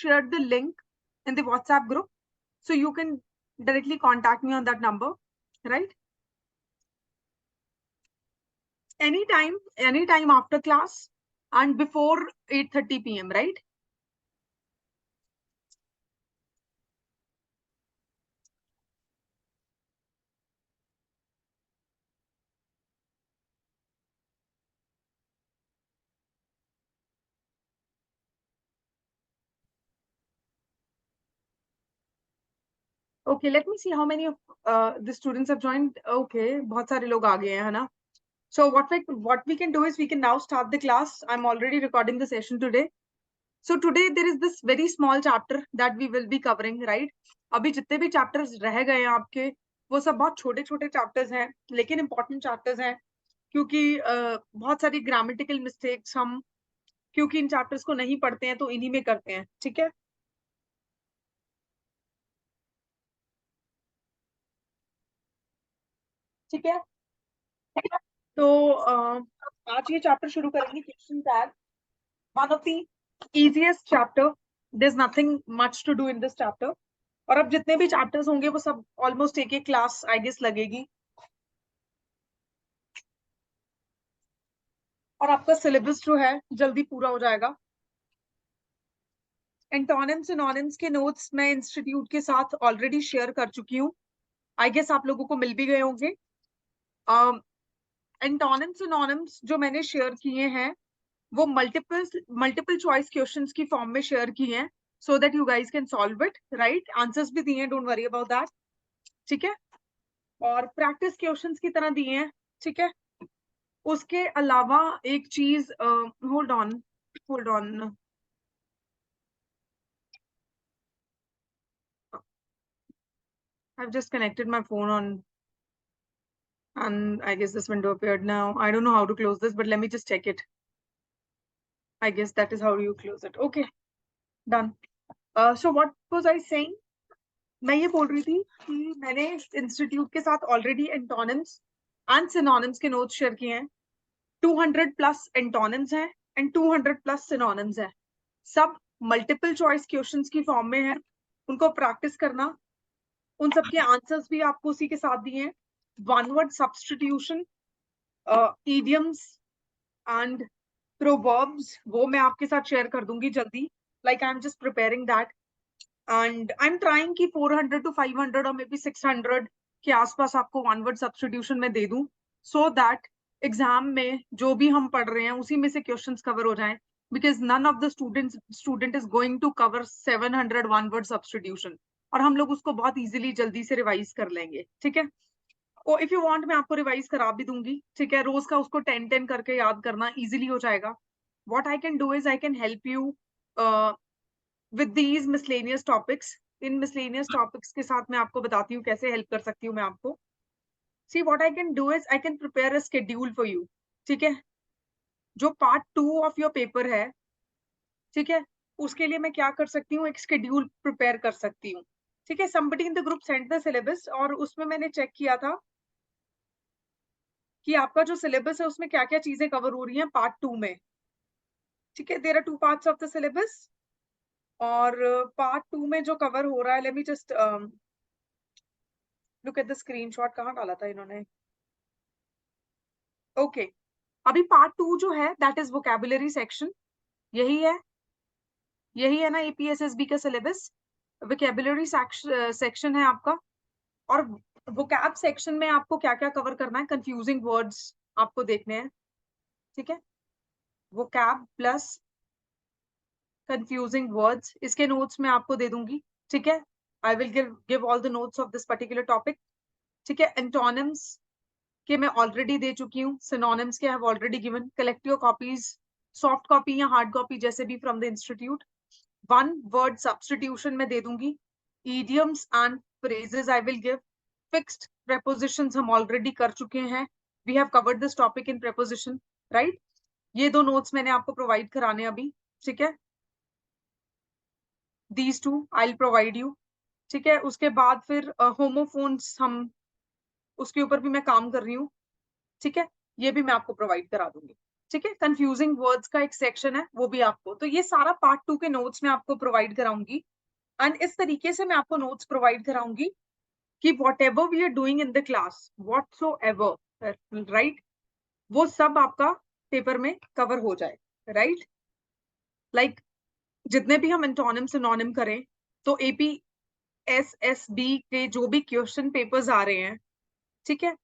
shared the link in the WhatsApp group, so you can directly contact me on that number, right? Anytime after class and before 8:30 p.m., right? Okay, let me see how many of the students have joined. Okay, बहुत सारे लोग आ गए हैं, है ना? So what we can do is we can now start the class. I'm already recording the session today. So today there is this very small chapter that we will be covering, right? अभी जितने भी chapters रह गए हैं आपके, वो सब बहुत छोटे छोटे chapters हैं, लेकिन important chapters हैं, क्योंकि बहुत सारी grammatical mistakes हम क्योंकि इन chapters को नहीं पढ़ते हैं तो इन्हीं में करते हैं, ठीक है? ठीक है, तो आज ये चैप्टर शुरू करेंगे, question tag, one of the easiest chapter. There is nothing much to do in this chapter. और अब जितने भी चैप्टर्स होंगे वो सब ऑलमोस्ट एक एक क्लास आई गेस लगेगी, और आपका सिलेबस जो है जल्दी पूरा हो जाएगा. एंटोनिम्स सिनोनिम्स के नोट्स मैं इंस्टीट्यूट के साथ ऑलरेडी शेयर कर चुकी हूँ. आई गेस आप लोगों को मिल भी गए होंगे. एंटोनिम्स सिनोनिम्स जो मैंने शेयर किए हैं वो मल्टीपल चॉइस क्वेश्चंस की फॉर्म में शेयर किए हैं, so that you guys can solve it, right? Answers भी दिए हैं, डोंट वरी अबाउट दैट, ठीक है? और प्रैक्टिस क्वेश्चंस की तरह दिए हैं, ठीक है? उसके अलावा एक चीज, hold on, I've just connected my phone on, and I guess this window appeared now. I don't know how to close this, but let me just check it. I guess that is how you close it. Okay, done. So what was I saying? मैं ये बोल रही थी कि मैंने institute के साथ already antonyms and synonyms के नोट्स शेयर किए हैं. 200 प्लस एंटोनिम्स हैं एंड 200 प्लस सिनोनिम्स हैं. सब मल्टीपल चॉइस क्वेश्चंस की फॉर्म में है. उनको प्रैक्टिस करना. उन सब के आंसर्स भी आपको उसी के साथ दिए हैं. One word substitution, idioms and proverbs, वो मैं आपके साथ शेयर कर दूंगी जल्दी. Like I am just preparing that, and I am trying कि 400 to 500 और मे बी 600 के आसपास आपको वन वर्ड सब्स्टिट्यूशन में दे दूं, सो दैट एग्जाम में जो भी हम पढ़ रहे हैं उसी में से क्वेश्चंस कवर हो जाएं, because none of the student is going to cover 700 one word substitution, और हम लोग उसको बहुत इजीली जल्दी से रिवाइज कर लेंगे, ठीक है? और इफ यू वांट मैं आपको रिवाइज करा भी दूंगी, ठीक है? रोज का उसको 10-10 करके याद करना इजीली हो जाएगा. What I can do is I can help you with these miscellaneous topics. In miscellaneous topics के साथ मैं आपको बताती हूँ कैसे हेल्प कर सकती हूँ मैं आपको. See what I can do is I can prepare a schedule for you, ठीक है? जो पार्ट 2 ऑफ योर पेपर है, ठीक है, उसके लिए मैं क्या कर सकती हूँ, एक शेड्यूल प्रिपेयर कर सकती हूँ, ठीक है? somebody in the group sent the syllabus, और उसमें मैंने चेक किया था कि आपका जो सिलेबस है उसमें क्या क्या चीजें कवर हो रही हैं पार्ट 2 में, ठीक है? There are 2 parts of the syllabus, और पार्ट 2 में जो कवर हो रहा है, let me just look at the screenshot. कहाँ डाला था इन्होंने? ओके, अभी पार्ट 2 जो है दैट इज वोकैबुलरी सेक्शन. यही है ना एपीएसएसबी का सिलेबस. वोकैबुलरी सेक्शन है आपका, और वोकैब सेक्शन में आपको क्या क्या कवर करना है? कंफ्यूजिंग वर्ड्स आपको देखने हैं, ठीक है? वोकैब प्लस कंफ्यूजिंग वर्ड्स, इसके नोट्स मैं आपको दे दूंगी, ठीक है? आई will give all the notes of this particular topic, ठीक है? एंटोनिम्स के मैं ऑलरेडी दे चुकी हूँ. सिनोनिम्स के have already given. Collect your copies, soft copy या हार्ड कॉपी जैसे भी, from the institute. One word substitution में दे दूंगी. Idioms and phrases I will give. Fixed prepositions हम ऑलरेडी कर चुके हैं. We have covered this topic in preposition, right? ये दो नोट्स मैंने आपको प्रोवाइड कराने अभी, ठीक है? These two I will provide you, ठीक है? उसके बाद फिर होमोफोन्स, हम उसके ऊपर भी मैं काम कर रही हूँ, ठीक है? ये भी मैं आपको प्रोवाइड करा दूंगी. ठीक है, कंफ्यूजिंग वर्ड्स का एक सेक्शन है, वो भी आपको, तो ये सारा पार्ट 2 के नोट्स में आपको प्रोवाइड कराऊंगी। एंड इस तरीके से मैं आपको नोट्स प्रोवाइड कराऊंगी कि whatever we are doing in the class, whatsoever, right, वो सब आपका पेपर में कवर हो जाए, राइट। लाइक जितने भी हम एंटोनिम सिनोनिम करें, तो APSSB के जो भी क्वेश्चन पेपर्स आ रहे हैं, ठीक है,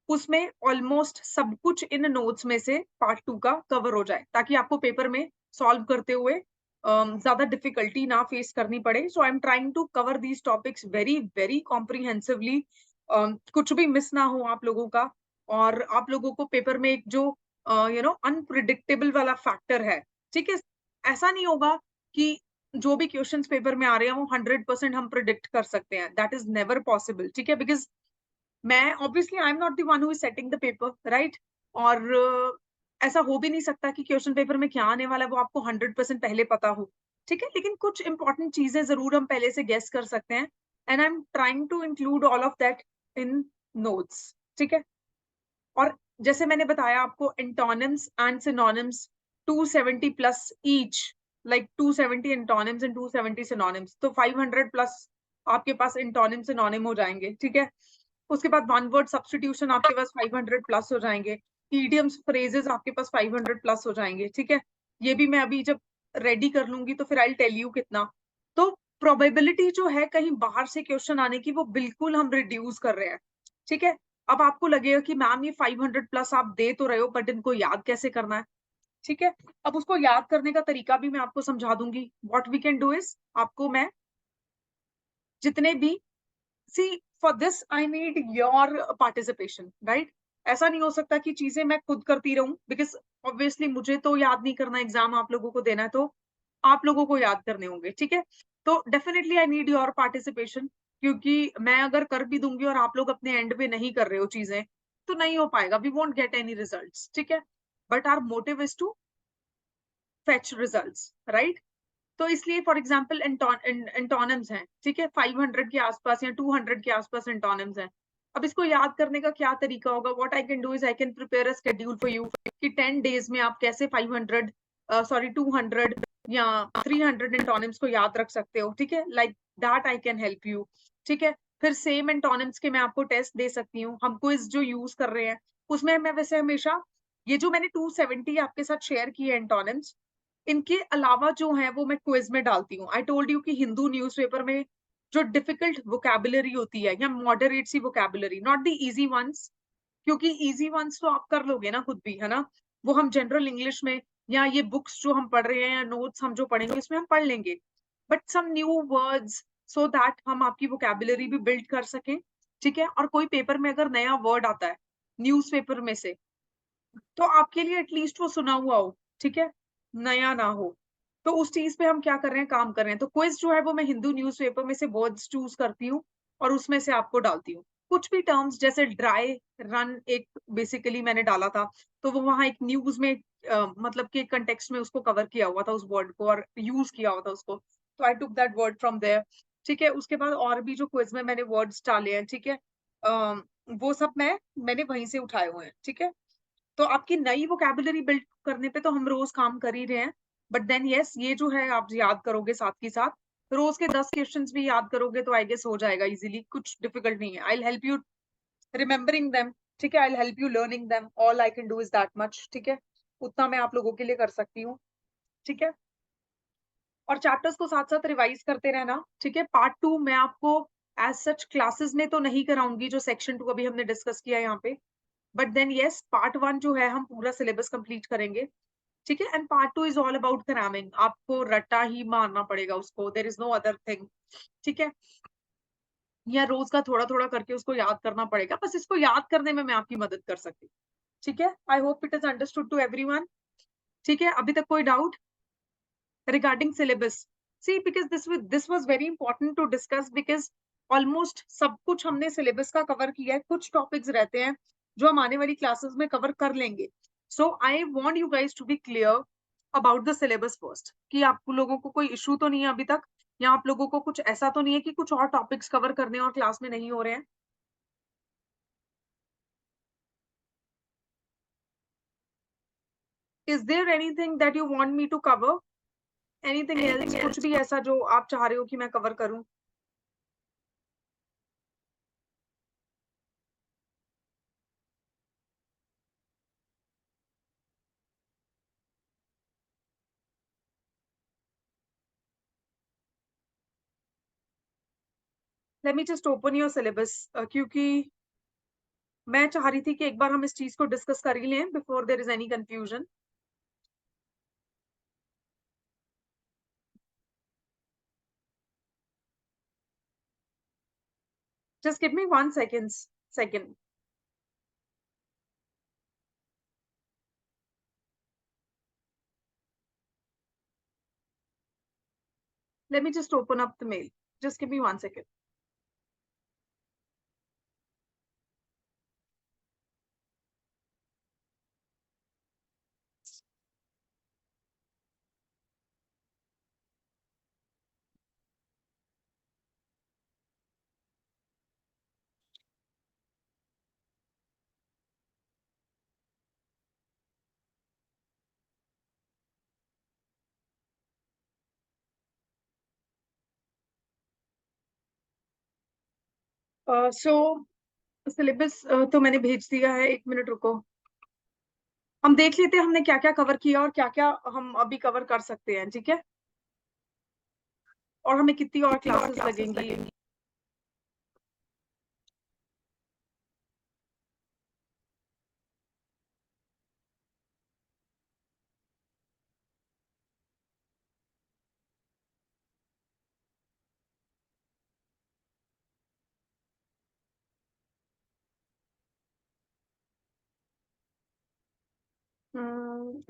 उसमें ऑलमोस्ट सब कुछ इन नोट्स में से पार्ट 2 का कवर हो जाए, ताकि आपको पेपर में सॉल्व करते हुए ज्यादा डिफिकल्टी ना फेस करनी पड़े। So I am trying to cover these topics very very comprehensively, कुछ भी मिस ना हो आप लोगों का, और आप लोगों को पेपर में एक जो अनप्रिडिक्टेबल वाला फैक्टर है, ठीक है, ऐसा नहीं होगा कि जो भी क्वेश्चंस पेपर में आ रहे हैं वो 100% हम प्रिडिक्ट कर सकते हैं, दैट इज नेवर पॉसिबल, ठीक है, बिकॉज मैं obviously I am not the one who is setting the paper, right. और ऐसा हो भी नहीं सकता कि क्वेश्चन पेपर में क्या आने वाला है वो आपको 100% पहले पता हो, ठीक है, लेकिन कुछ इंपॉर्टेंट चीजें जरूर हम पहले से गेस कर सकते हैं, and I am trying to include all of that in notes, ठीक है। और जैसे मैंने बताया आपको, antonyms and synonyms 270 plus each, like 270 antonyms and 270 synonyms, तो 500 प्लस आपके पास एंटोनिम सिनोनिम हो जाएंगे, ठीक है। उसके बाद वन वर्ड सब्स्टिट्यूशन आपके पास 500 प्लस हो जाएंगे, इडियम्स फ्रेजेस आपके पास 500 प्लस हो जाएंगे, ठीक है। ये भी मैं अभी जब रेडी कर लूंगी तो फिर आई टेल यू कितना। तो प्रोबेबिलिटी जो है कहीं बाहर से क्वेश्चन आने की, वो बिल्कुल हम रिड्यूस कर रहे हैं, ठीक है। अब आपको लगेगा कि मैम ये 500 प्लस आप दे तो रहे हो, बट इनको याद कैसे करना है, ठीक है। अब उसको याद करने का तरीका भी मैं आपको समझा दूंगी। What we can do is, आपको मैं जितने भी, see for this I need your participation, right. ऐसा नहीं हो सकता कि चीजें मैं खुद करती रहूं, बिकॉज ऑब्वियसली मुझे तो याद नहीं करना, एग्जाम आप लोगों को देना है, तो आप लोगों को याद करने होंगे, ठीक है। तो definitely I need your participation, क्योंकि मैं अगर कर भी दूंगी और आप लोग अपने एंड पे नहीं कर रहे हो चीजें, तो नहीं हो पाएगा, we won't get any results, ठीक है। But our motive is to fetch results, right. तो इसलिए फॉर एग्जाम्पल एंटोनिम्स हैं, ठीक है, 500 के आसपास या 200 के आसपास एंटोनिम्स हैं। अब इसको याद करने का क्या तरीका होगा, what I can do is I can prepare a schedule for you कि 10 डेज में आप कैसे 500 सॉरी 200 या 300 एंटोनिम्स को याद रख सकते हो, ठीक है, like that I can help you, ठीक है। फिर सेम एंटोनिम्स के मैं आपको टेस्ट दे सकती हूँ, हम क्विज जो यूज कर रहे हैं उसमें मैं वैसे हमेशा ये जो मैंने 270 आपके साथ शेयर किए एंटोनिम्स, इनके अलावा जो है वो मैं क्विज में डालती हूँ। आई टोल्ड यू कि हिंदू न्यूज़पेपर में जो डिफिकल्ट वोकैबुलरी होती है या मॉडरेट सी vocabulary, not the easy ones, क्योंकि इजी वंस तो आप कर लोगे ना खुद भी, है ना, वो हम जनरल इंग्लिश में या ये बुक्स जो हम पढ़ रहे हैं या नोट्स हम जो पढ़ेंगे इसमें हम पढ़ लेंगे, but some new words, so that हम आपकी वोकैबुलरी भी बिल्ड कर सकें, ठीक है। और कोई पेपर में अगर नया वर्ड आता है न्यूज़पेपर में से, तो आपके लिए एटलीस्ट वो सुना हुआ हो, ठीक है, नया ना हो। तो उस चीज पे हम क्या कर रहे हैं, काम कर रहे हैं। तो क्विज जो है वो मैं हिंदू न्यूज़पेपर में से वर्ड्स चूज करती हूँ और उसमें से आपको डालती हूँ। कुछ भी टर्म्स जैसे ड्राई रन एक बेसिकली मैंने डाला था, तो वो वहां एक न्यूज में मतलब कि कंटेक्स्ट में उसको कवर किया हुआ था उस वर्ड को और यूज किया हुआ था उसको, तो I took that word from there, ठीक है। उसके बाद और भी जो क्विज में मैंने वर्ड्स डाले हैं, ठीक है, वो सब मैंने वहीं से उठाए हुए हैं, ठीक है। तो आपकी नई वोकैबुलरी बिल्ड करने पे तो हम रोज काम कर ही रहे हैं, बट देन यस, ये जो है आप याद करोगे साथ के साथ, रोज के 10 क्वेश्चंस भी याद करोगे तो आई गेस हो जाएगा इजीली, कुछ डिफिकल्ट नहीं है। I help you remembering them, ठीक है, I help you learning them, all I can do is that much, ठीक है, उतना मैं आप लोगों के लिए कर सकती हूँ, ठीक है। और चैप्टर्स को साथ साथ रिवाइज करते रहना, ठीक है। पार्ट 2 मैं आपको एज सच क्लासेस में तो नहीं कराऊंगी, जो सेक्शन 2 अभी हमने डिस्कस किया यहाँ पे, बट देन यस, पार्ट 1 जो है हम पूरा सिलेबस कंप्लीट करेंगे, ठीक है। And part 2 is all about cramming, आपको रट्टा ही मारना पड़ेगा उसको, there is no other thing, ठीक है। या रोज का थोड़ा थोड़ा करके उसको याद करना पड़ेगा, बस इसको याद करने में मैं आपकी मदद कर सकती हूँ, ठीक है। I hope it is understood to everyone, ठीक है। अभी तक कोई doubt regarding syllabus? See because this was very important to discuss, because almost सब कुछ हमने सिलेबस का कवर किया है, कुछ टॉपिक्स रहते हैं जो हम आने वाली क्लासेस में कवर कर लेंगे। So I want you guys to be clear about the syllabus first, कि आप लोगों को कोई इशू तो नहीं है अभी तक, या आप लोगों को कुछ ऐसा तो नहीं है कि कुछ और टॉपिक्स कवर करने और क्लास में नहीं हो रहे हैं। Is there anything that you want me to cover? Anything else? कुछ भी ऐसा जो आप चाह रहे हो कि मैं cover करूं? Let me just open your syllabus क्योंकि मैं चाह रही थी कि एक बार हम इस चीज को डिस्कस कर ही लें before there is any confusion. Just give me 1 second. Let me just open up the mail. Just give me 1 second. So syllabus तो मैंने भेज दिया है, 1 मिनट रुको. हम देख लेते हैं हमने क्या क्या कवर किया और क्या क्या हम अभी कवर कर सकते हैं, ठीक है? और हमें कितनी और क्लासेस लगेंगी.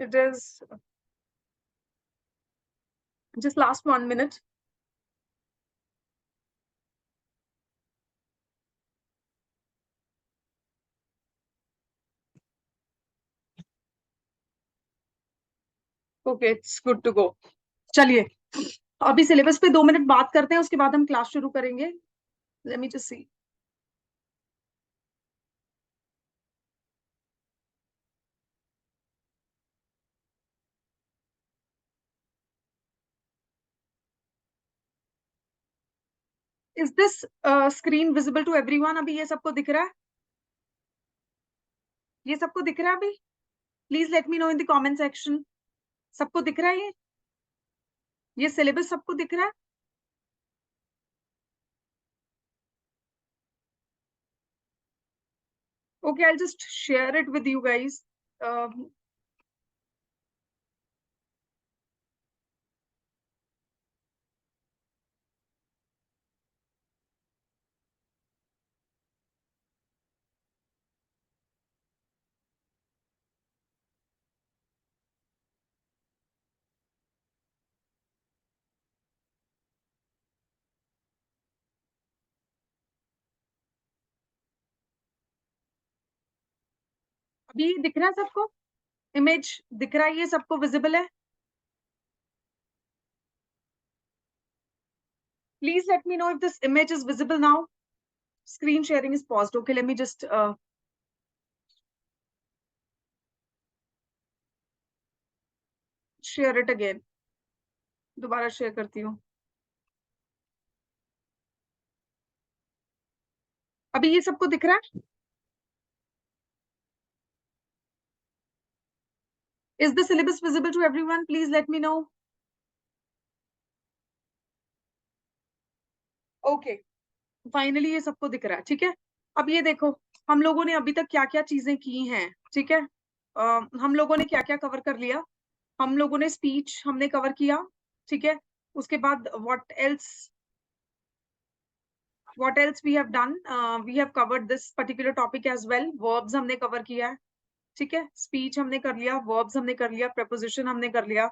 It is just last 1 minute. Okay, it's good to go. चलिए अभी सिलेबस पे 2 मिनट बात करते हैं, उसके बाद हम क्लास शुरू करेंगे. Let me just see. Is this screen visible to everyone? अभी ये सबको दिख रहा है? ये सबको दिख रहा है अभी? Please let me know in the comment section. सबको दिख रहा है ये सिलेबस सबको दिख रहा है? Okay, I'll just share it with you guys. अभी दिख रहा है सबको? इमेज दिख रहा है, ये सबको विजिबल है? Please let me know if this image is visible now. Screen sharing is paused. Okay, let me just share it again. दोबारा शेयर करती हूँ. अभी ये सबको दिख रहा है? Is the syllabus visible to everyone? Please let me know. Okay, finally ये सबको दिख रहा है, ठीक है? अब ये देखो हम लोगों ने अभी तक क्या क्या चीजें की हैं, ठीक है? हम लोगों ने क्या क्या कवर कर लिया? हम लोगों ने स्पीच हमने कवर किया, ठीक है? उसके बाद what else we have done? We have covered this particular topic as well. Verbs हमने cover किया है, ठीक है? Speech हमने कर लिया, verbs हमने कर लिया, preposition हमने कर लिया,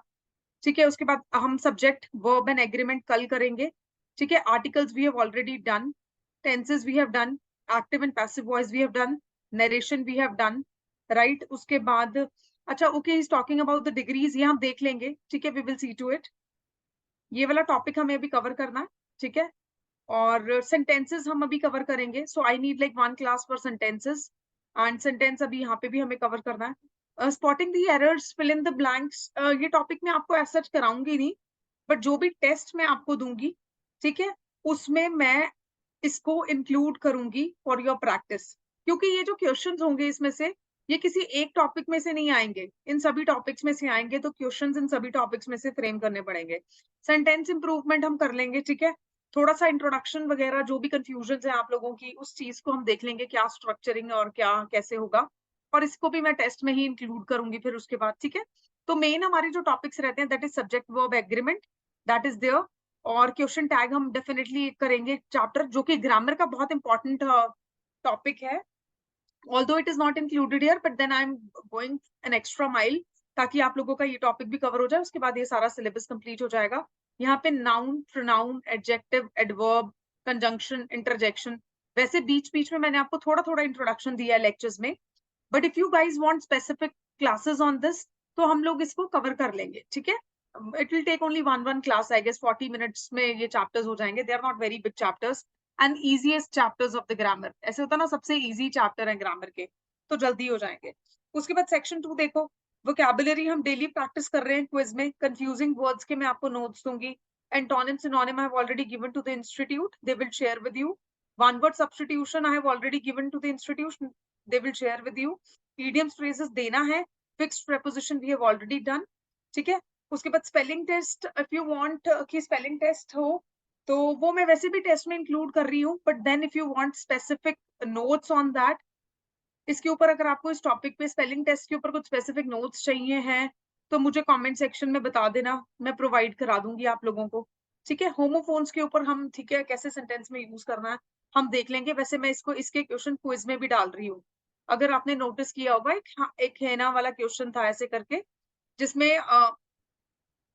ठीक है? उसके बाद हम subject, verb and agreement कल करेंगे, ठीक है? Articles we have already done, tenses we have done, active and passive voice we have done, narration we have done, right? उसके बाद अच्छा okay, he's talking about the degrees, ये हम देख लेंगे, ठीक है? We will see to it. ये वाला टॉपिक हमें अभी कवर करना है, ठीक है? और सेंटेंसेस हम अभी कवर करेंगे. So I need like 1 class for sentences and sentence अभी यहाँ पे भी हमें कवर करना है. Spotting the errors, fill in the blanks, ये टॉपिक मैं आपको ऐसा कराऊंगी नहीं, बट जो भी टेस्ट मैं आपको दूंगी, ठीक है, उसमें मैं इसको इंक्लूड करूंगी फॉर योर प्रैक्टिस, क्योंकि ये जो क्वेश्चंस होंगे इसमें से, ये किसी एक टॉपिक में से नहीं आएंगे, इन सभी टॉपिक्स में से आएंगे, तो क्वेश्चंस इन सभी टॉपिक्स में से फ्रेम करने पड़ेंगे। सेंटेंस इंप्रूवमेंट हम कर लेंगे, ठीक है, थोड़ा सा इंट्रोडक्शन वगैरह जो भी कंफ्यूजन है आप लोगों की, उस चीज को हम देख लेंगे, क्या स्ट्रक्चरिंग और क्या कैसे होगा, और इसको भी मैं टेस्ट में ही इंक्लूड करूंगी फिर उसके बाद, ठीक है। तो मेन हमारे जो टॉपिक्स रहते हैं, that is subject verb agreement, that is there, और क्वेश्चन टैग हम डेफिनेटली करेंगे चैप्टर, जो कि ग्रामर का बहुत इंपॉर्टेंट टॉपिक है, although it is not included here, but then I'm going an extra mile ताकि आप लोगों का ये टॉपिक भी कवर हो जाए, उसके बाद ये सारा सिलेबस कंप्लीट हो जाएगा। यहाँ पे noun, pronoun, adjective, adverb, conjunction, interjection, वैसे बीच बीच में मैंने आपको थोड़ा थोड़ा इंट्रोडक्शन दिया है लेक्चर्स में, but if you guys want specific classes on this, तो हम लोग इसको कवर कर लेंगे, ठीक है। It will take only one class, I guess 40 minutes में ये चैप्टर्स हो जाएंगे, they are not very big chapters and easiest chapters of the grammar, ऐसे होता है ना, सबसे इजी चैप्टर है ग्रामर के, तो जल्दी हो जाएंगे। उसके बाद सेक्शन 2 देखो, वोकैबुलरी हम डेली प्रैक्टिस कर रहे हैं क्विज में, कंफ्यूजिंग वर्ड्स के मैं आपको नोट्स दूंगी, antonym synonym I have already given to the institute, they will share with you, one word substitution I have already given to the institute, they will share with you, idioms phrases देना है, fixed preposition we have already done, ठीक है। उसके बाद spelling test, if you want कि spelling test हो, तो वो मैं वैसे भी टेस्ट में इंक्लूड कर रही हूँ, but then if you want specific notes on that, इसके ऊपर अगर आपको इस टॉपिक पे स्पेलिंग टेस्ट के ऊपर कुछ स्पेसिफिक नोट्स चाहिए हैं, तो मुझे कमेंट सेक्शन में बता देना, मैं प्रोवाइड करा दूंगी आप लोगों को, ठीक है। होमोफोन्स के ऊपर हम, ठीक है, कैसे सेंटेंस में यूज करना है हम देख लेंगे, वैसे मैं इसको इसके क्वेश्चन क्विज में भी डाल रही हूँ, अगर आपने नोटिस किया होगा, एक हेना वाला क्वेश्चन था ऐसे करके, जिसमें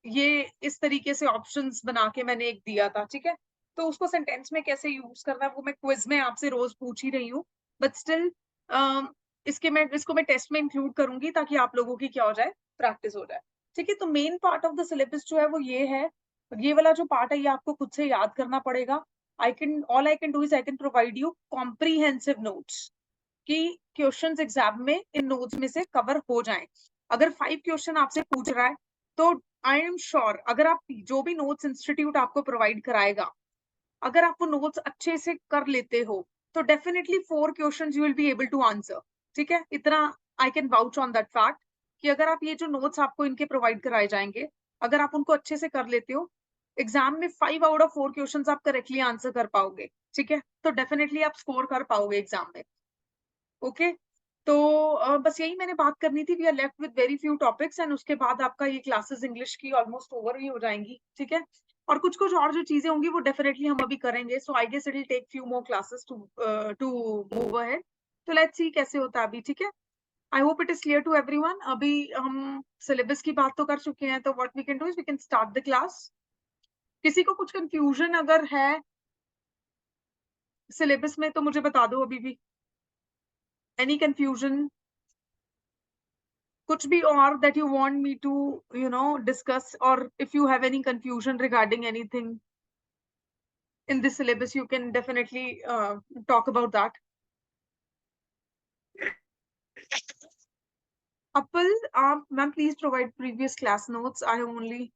ये इस तरीके से ऑप्शंस बना के मैंने एक दिया था, ठीक है, तो उसको सेंटेंस में कैसे यूज करना है वो मैं क्विज में आपसे रोज पूछ ही रही हूँ, बट स्टिल इसको मैं टेस्ट में इंक्लूड करूंगी ताकि आप लोगों की क्या हो जाए, प्रैक्टिस हो जाए, ठीक है। तो main part of the syllabus जो है वो ये है, ये वाला जो पार्ट है ये आपको खुद से याद करना पड़ेगा। I can do is I can provide you comprehensive notes, कि क्वेश्चंस एग्जाम में इन नोट्स में से कवर हो जाएं। अगर 5 क्वेश्चन आपसे पूछ रहा है, तो आई एम श्योर अगर आप जो भी नोट्स इंस्टीट्यूट आपको प्रोवाइड कराएगा, अगर आप वो नोट्स अच्छे से कर लेते हो, तो definitely 4 question you will be able to answer, ठीक है। इतना I can vouch on that fact, कि अगर आप ये जो नोट्स आपको इनके प्रोवाइड कराए जाएंगे, अगर आप उनको अच्छे से कर लेते हो, एग्जाम में 5 आउट ऑफ 4 क्वेश्चन आप करेक्टली आंसर कर पाओगे, ठीक है, तो डेफिनेटली आप स्कोर कर पाओगे एग्जाम में, ओके। तो बस यही मैंने बात करनी थी, we are left with very few topics, and उसके बाद आपका ये क्लासेस इंग्लिश की ऑलमोस्ट ओवर ही हो जाएंगी, ठीक है। और कुछ कुछ और जो चीजें होंगी वो डेफिनेटली हम अभी करेंगे, so I guess it will take few more classes to move ahead, तो लेट्स सी कैसे होता है अभी, ठीक है। I hope it is clear to everyone. अभी हम सिलेबस की बात तो कर चुके हैं, तो what we can do is we can start the class. किसी को कुछ कंफ्यूजन अगर है सिलेबस में तो मुझे बता दो अभी भी, एनी कंफ्यूजन, कुछ भी और that you want me to discuss, or if you have any confusion regarding anything in this syllabus, you can definitely talk about that. Appal, ma'am, please provide previous class notes. I have only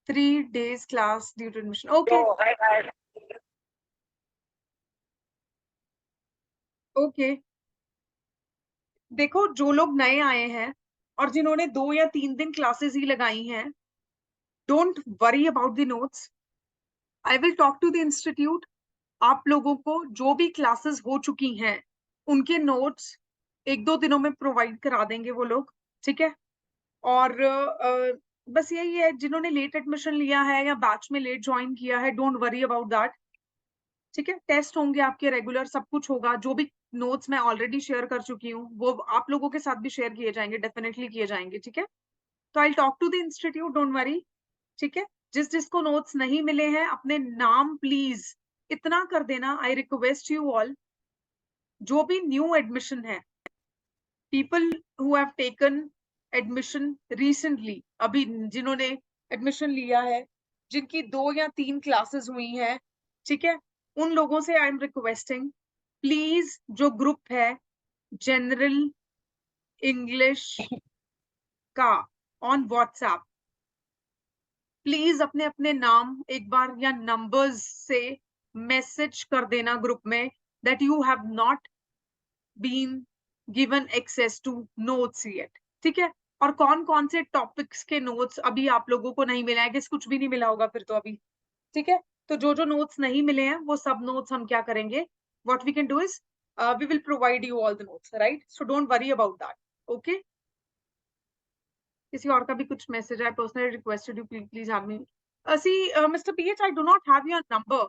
3 days class due to admission. Okay. Okay. देखो, जो लोग नए आए हैं और जिन्होंने 2 या 3 दिन क्लासेस ही लगाई हैं, don't worry about the notes, I will talk to the institute, आप लोगों को जो भी क्लासेस हो चुकी हैं उनके नोट्स 1-2 दिनों में प्रोवाइड करा देंगे वो लोग, ठीक है। और बस यही है, जिन्होंने लेट एडमिशन लिया है या बैच में लेट ज्वाइन किया है, डोंट वरी अबाउट दैट, ठीक है। टेस्ट होंगे आपके रेगुलर, सब कुछ होगा, जो भी नोट्स मैं ऑलरेडी शेयर कर चुकी हूँ वो आप लोगों के साथ भी शेयर किए जाएंगे, डेफिनेटली किए जाएंगे, ठीक है। तो I talk to the institute, don't worry, ठीक है। जिसको नोट्स नहीं मिले हैं, अपने नाम प्लीज इतना कर देना, आई रिक्वेस्ट यू ऑल, जो भी न्यू एडमिशन है, people who have taken admission recently, अभी जिन्होंने एडमिशन लिया है, जिनकी 2 या 3 क्लासेस हुई हैं, ठीक है, उन लोगों से आई एम रिक्वेस्टिंग, प्लीज जो ग्रुप है जनरल, इंग्लिश, का ऑन व्हाट्सएप, प्लीज अपने अपने नाम एक बार या नंबर्स से मैसेज कर देना ग्रुप में that you have not been given access to notes yet, ठीक है। और कौन कौन से टॉपिक्स के नोट्स अभी आप लोगों को नहीं मिला है, किस कुछ भी नहीं मिला होगा फिर तो अभी, ठीक है। तो जो जो नोट्स नहीं मिले हैं वो सब नोट्स हम क्या करेंगे, what we can do is we will provide you all the notes, right. So don't worry about that, okay. किसी और का भी कुछ मैसेज है, personally requested you please have me see mister PH, I do not have your number,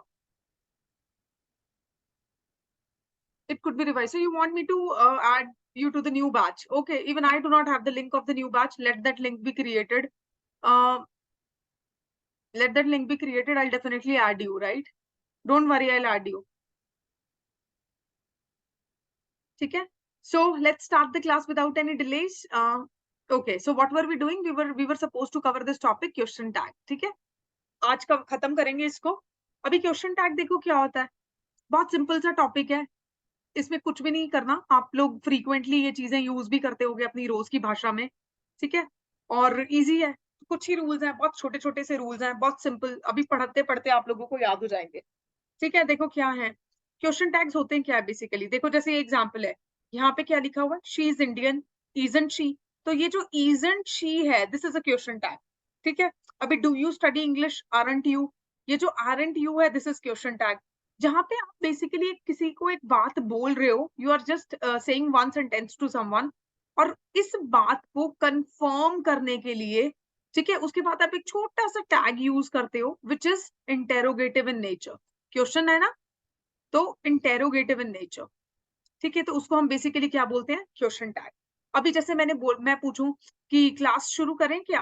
it could be revised. So you want me to add you to the new batch? Okay, even I do not have the link of the new batch. Let that link be created. Let that link be created. I'll definitely add you, right? Don't worry, I'll add you. Okay. So let's start the class without any delays. Okay. So what were we doing? We were supposed to cover this topic, question tag. ठीक है? आज का खत्म करेंगे इसको. अभी question tag देखो क्या होता है. बहुत सिंपल सा टॉपिक है. इसमें कुछ भी नहीं करना, आप लोग फ्रीक्वेंटली ये चीजें यूज भी करते होगे अपनी रोज की भाषा में, ठीक है। और इजी है, कुछ ही रूल्स हैं, बहुत छोटे छोटे से रूल्स हैं, बहुत सिंपल, अभी पढ़ते पढ़ते आप लोगों को याद हो जाएंगे, ठीक है। देखो क्या है क्वेश्चन टैग्स होते हैं क्या है बेसिकली, देखो जैसे एग्जाम्पल है, यहाँ पे क्या लिखा हुआ है, she is Indian, isn't she, तो ये जो इजंट शी है this is a question tag, ठीक है। अभी do you study English, aren't you, ये जो आरंट यू है दिस इज क्वेश्चन टैग, जहां पे आप बेसिकली किसी को एक बात बोल रहे हो, you are just saying one sentence to someone, और इस बात को कंफर्म करने के लिए, ठीक है, उसके बाद आप एक छोटा सा टैग यूज करते हो which is interrogative in nature, question है ना, तो इंटेरोगेटिव इन नेचर, ठीक है, तो उसको हम बेसिकली क्या बोलते हैं, क्वेश्चन टैग। अभी जैसे मैं पूछूं कि क्लास शुरू करें क्या,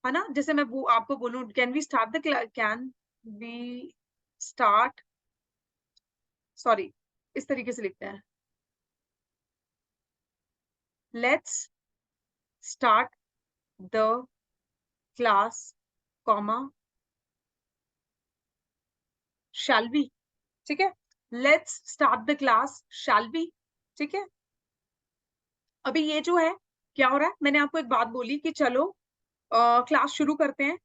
है ना, जैसे मैं वो आपको बोलूं can we start the class, can we start, sorry इस तरीके से लिखते हैं, let's start the class comma shall we, ठीक है, let's start the class shall we, ठीक है। अभी ये जो है क्या हो रहा है, मैंने आपको एक बात बोली कि चलो क्लास शुरू करते हैं,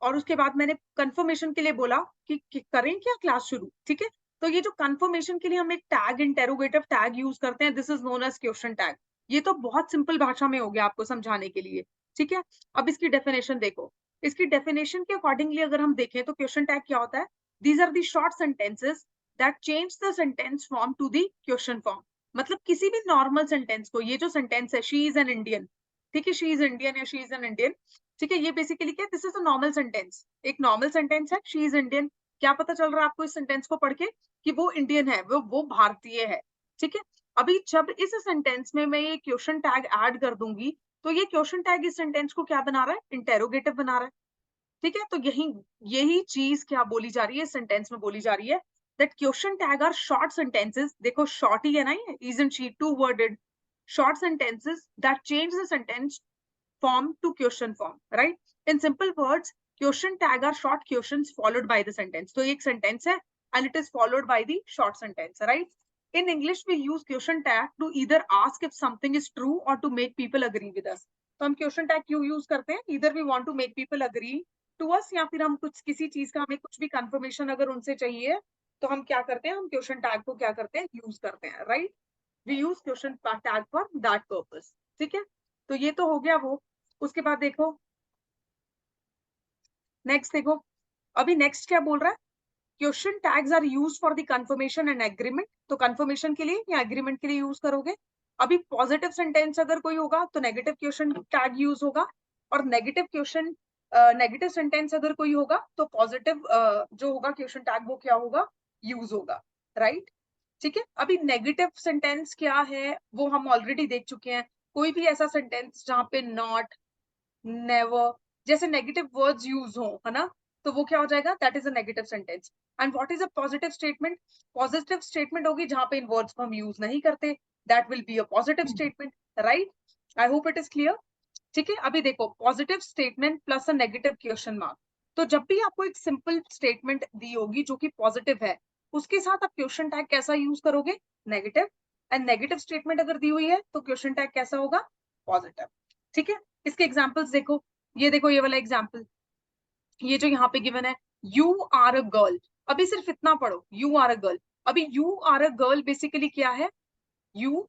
और उसके बाद मैंने कंफर्मेशन के लिए बोला कि करें क्या क्लास शुरू, ठीक है। तो ये जो कंफर्मेशन के लिए हम एक टैग, इंटेरोगेटिव टैग यूज करते हैं, this is known as question tag. ये तो बहुत सिंपल भाषा में हो गया आपको समझाने के लिए, ठीक है। अब इसकी डेफिनेशन देखो, इसकी डेफिनेशन के अकॉर्डिंगली अगर हम देखें तो क्वेश्चन टैग क्या होता है, these are the short sentences that change the sentence form to the question form, मतलब किसी भी नॉर्मल सेंटेंस को, ये जो सेंटेंस है शी इज एन इंडियन, ठीक है, शी इज इंडियन या शी इज एन इंडियन, ठीक है, ये बेसिकली क्या, this is a normal sentence, एक नॉर्मल सेंटेंस है, शी इज इंडियन, क्या पता चल रहा है आपको इस सेंटेंस को पढ़ के कि वो इंडियन है, वो भारतीय है, ठीक है। अभी जब इस सेंटेंस में मैं ये क्वेश्चन टैग ऐड कर दूंगी, तो ये क्वेश्चन टैग इस सेंटेंस को क्या बना रहा है, इंटेरोगेटिव बना रहा है, ठीक है। तो यही चीज क्या बोली जा रही है सेंटेंस में, बोली जा रही है that question tag are short sentences, देखो शॉर्ट ही है ना, ये isn't she, two worded, short sentences that change the sentence form to question form, right? In simple words, question tag are short questions followed by the sentence. So एक sentence है and it is followed by the short sentence, right? In English, we use question tag to either ask if something is true or to make people agree with us. तो हम question tag क्यों use करते हैं? Either we want to make people agree to us, या फिर हम कुछ किसी चीज का हमें कुछ भी confirmation अगर उनसे चाहिए, तो हम क्या करते हैं, हम question tag को क्या करते हैं, use करते हैं, right? We use question tag for that purpose, ठीक है। तो ये तो हो गया वो, उसके बाद देखो नेक्स्ट, देखो अभी नेक्स्ट क्या बोल रहा है, question tags are use for the confirmation and agreement, तो कंफर्मेशन के लिए या एग्रीमेंट के लिए यूज करोगे। अभी पॉजिटिव सेंटेंस अगर कोई होगा तो नेगेटिव क्वेश्चन टैग यूज होगा, और नेगेटिव सेंटेंस अगर कोई होगा तो पॉजिटिव जो होगा क्वेश्चन टैग वो क्या होगा, यूज होगा, राइट, ठीक है। अभी नेगेटिव सेंटेंस क्या है वो हम ऑलरेडी देख चुके हैं, कोई भी ऐसा सेंटेंस जहां पे नॉट, नेवर जैसे नेगेटिव वर्ड्स यूज हो, है ना, तो वो क्या हो जाएगा, that is a negative sentence. And what is a positive statement, positive statement होगी जहां पे इन वर्ड्स को हम यूज नहीं करते, that will be a positive statement, right. I hope it is clear, ठीक है। अभी देखो positive statement plus a negative question mark, तो जब भी आपको एक सिंपल स्टेटमेंट दी होगी जो कि पॉजिटिव है, उसके साथ आप क्वेश्चन टैग कैसा यूज करोगे, नेगेटिव, एंड नेगेटिव स्टेटमेंट अगर दी हुई है तो क्वेश्चन टैग कैसा होगा, पॉजिटिव, ठीक है। इसके एग्जाम्पल्स देखो, ये देखो ये वाला एग्जाम्पल, ये जो यहाँ पे गिवन है, यू आर अ गर्ल। अभी सिर्फ इतना पढ़ो, यू आर अ गर्ल। अभी you are a girl basically क्या है, you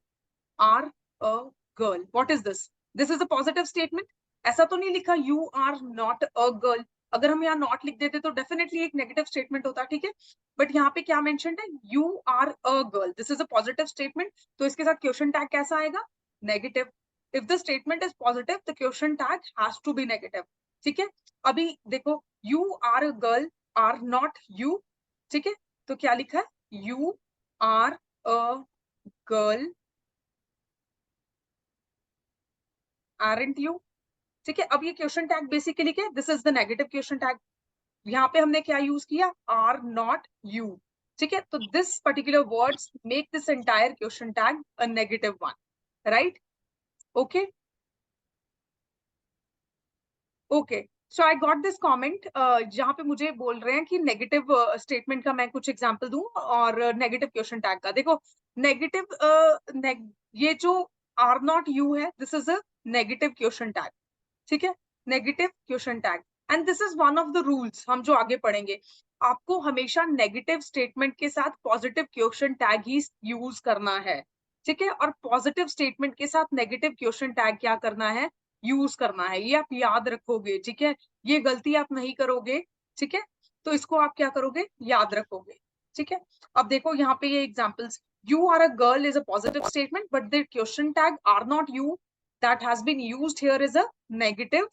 are a girl, what is this, this is a positive statement. ऐसा तो नहीं लिखा you are not a girl, अगर हम यहाँ नॉट लिख देते तो डेफिनेटली एक नेगेटिव स्टेटमेंट होता, ठीक है। बट यहाँ पे क्या मेंशन है, you are a girl, this is a positive statement, तो इसके साथ क्वेश्चन टैग कैसा आएगा, negative. If the statement is positive the question tag has to be negative, ठीक है। अभी देखो, you are a girl are not you, ठीक है, तो क्या लिखा है, you are a girl aren't you, ठीक है। अब ये क्वेश्चन टैग बेसिकली क्या है, this is the negative question tag. यहाँ पे हमने क्या यूज किया, आर नॉट यू, ठीक है। तो this particular words make this entire question tag a negative one, right, okay okay. So I got this comment जहाँ पे मुझे बोल रहे हैं कि नेगेटिव स्टेटमेंट का मैं कुछ एग्जाम्पल दूं और नेगेटिव क्वेश्चन टैग का। देखो नेगेटिव ये जो आर नॉट यू है, this is a negative question tag, ठीक है, negative question tag. And this is one of the rules, हम जो आगे पढ़ेंगे, आपको हमेशा नेगेटिव स्टेटमेंट के साथ पॉजिटिव क्वेश्चन टैग ही यूज करना है, ठीक है। और पॉजिटिव स्टेटमेंट के साथ नेगेटिव क्वेश्चन टैग क्या करना है, यूज करना है, ये आप याद रखोगे, ठीक है। ये गलती आप नहीं करोगे, ठीक है, तो इसको आप क्या करोगे, याद रखोगे, ठीक है। अब देखो यहाँ पे ये examples, you are a girl is a positive statement, but the question tag are not you that has been used here is a negative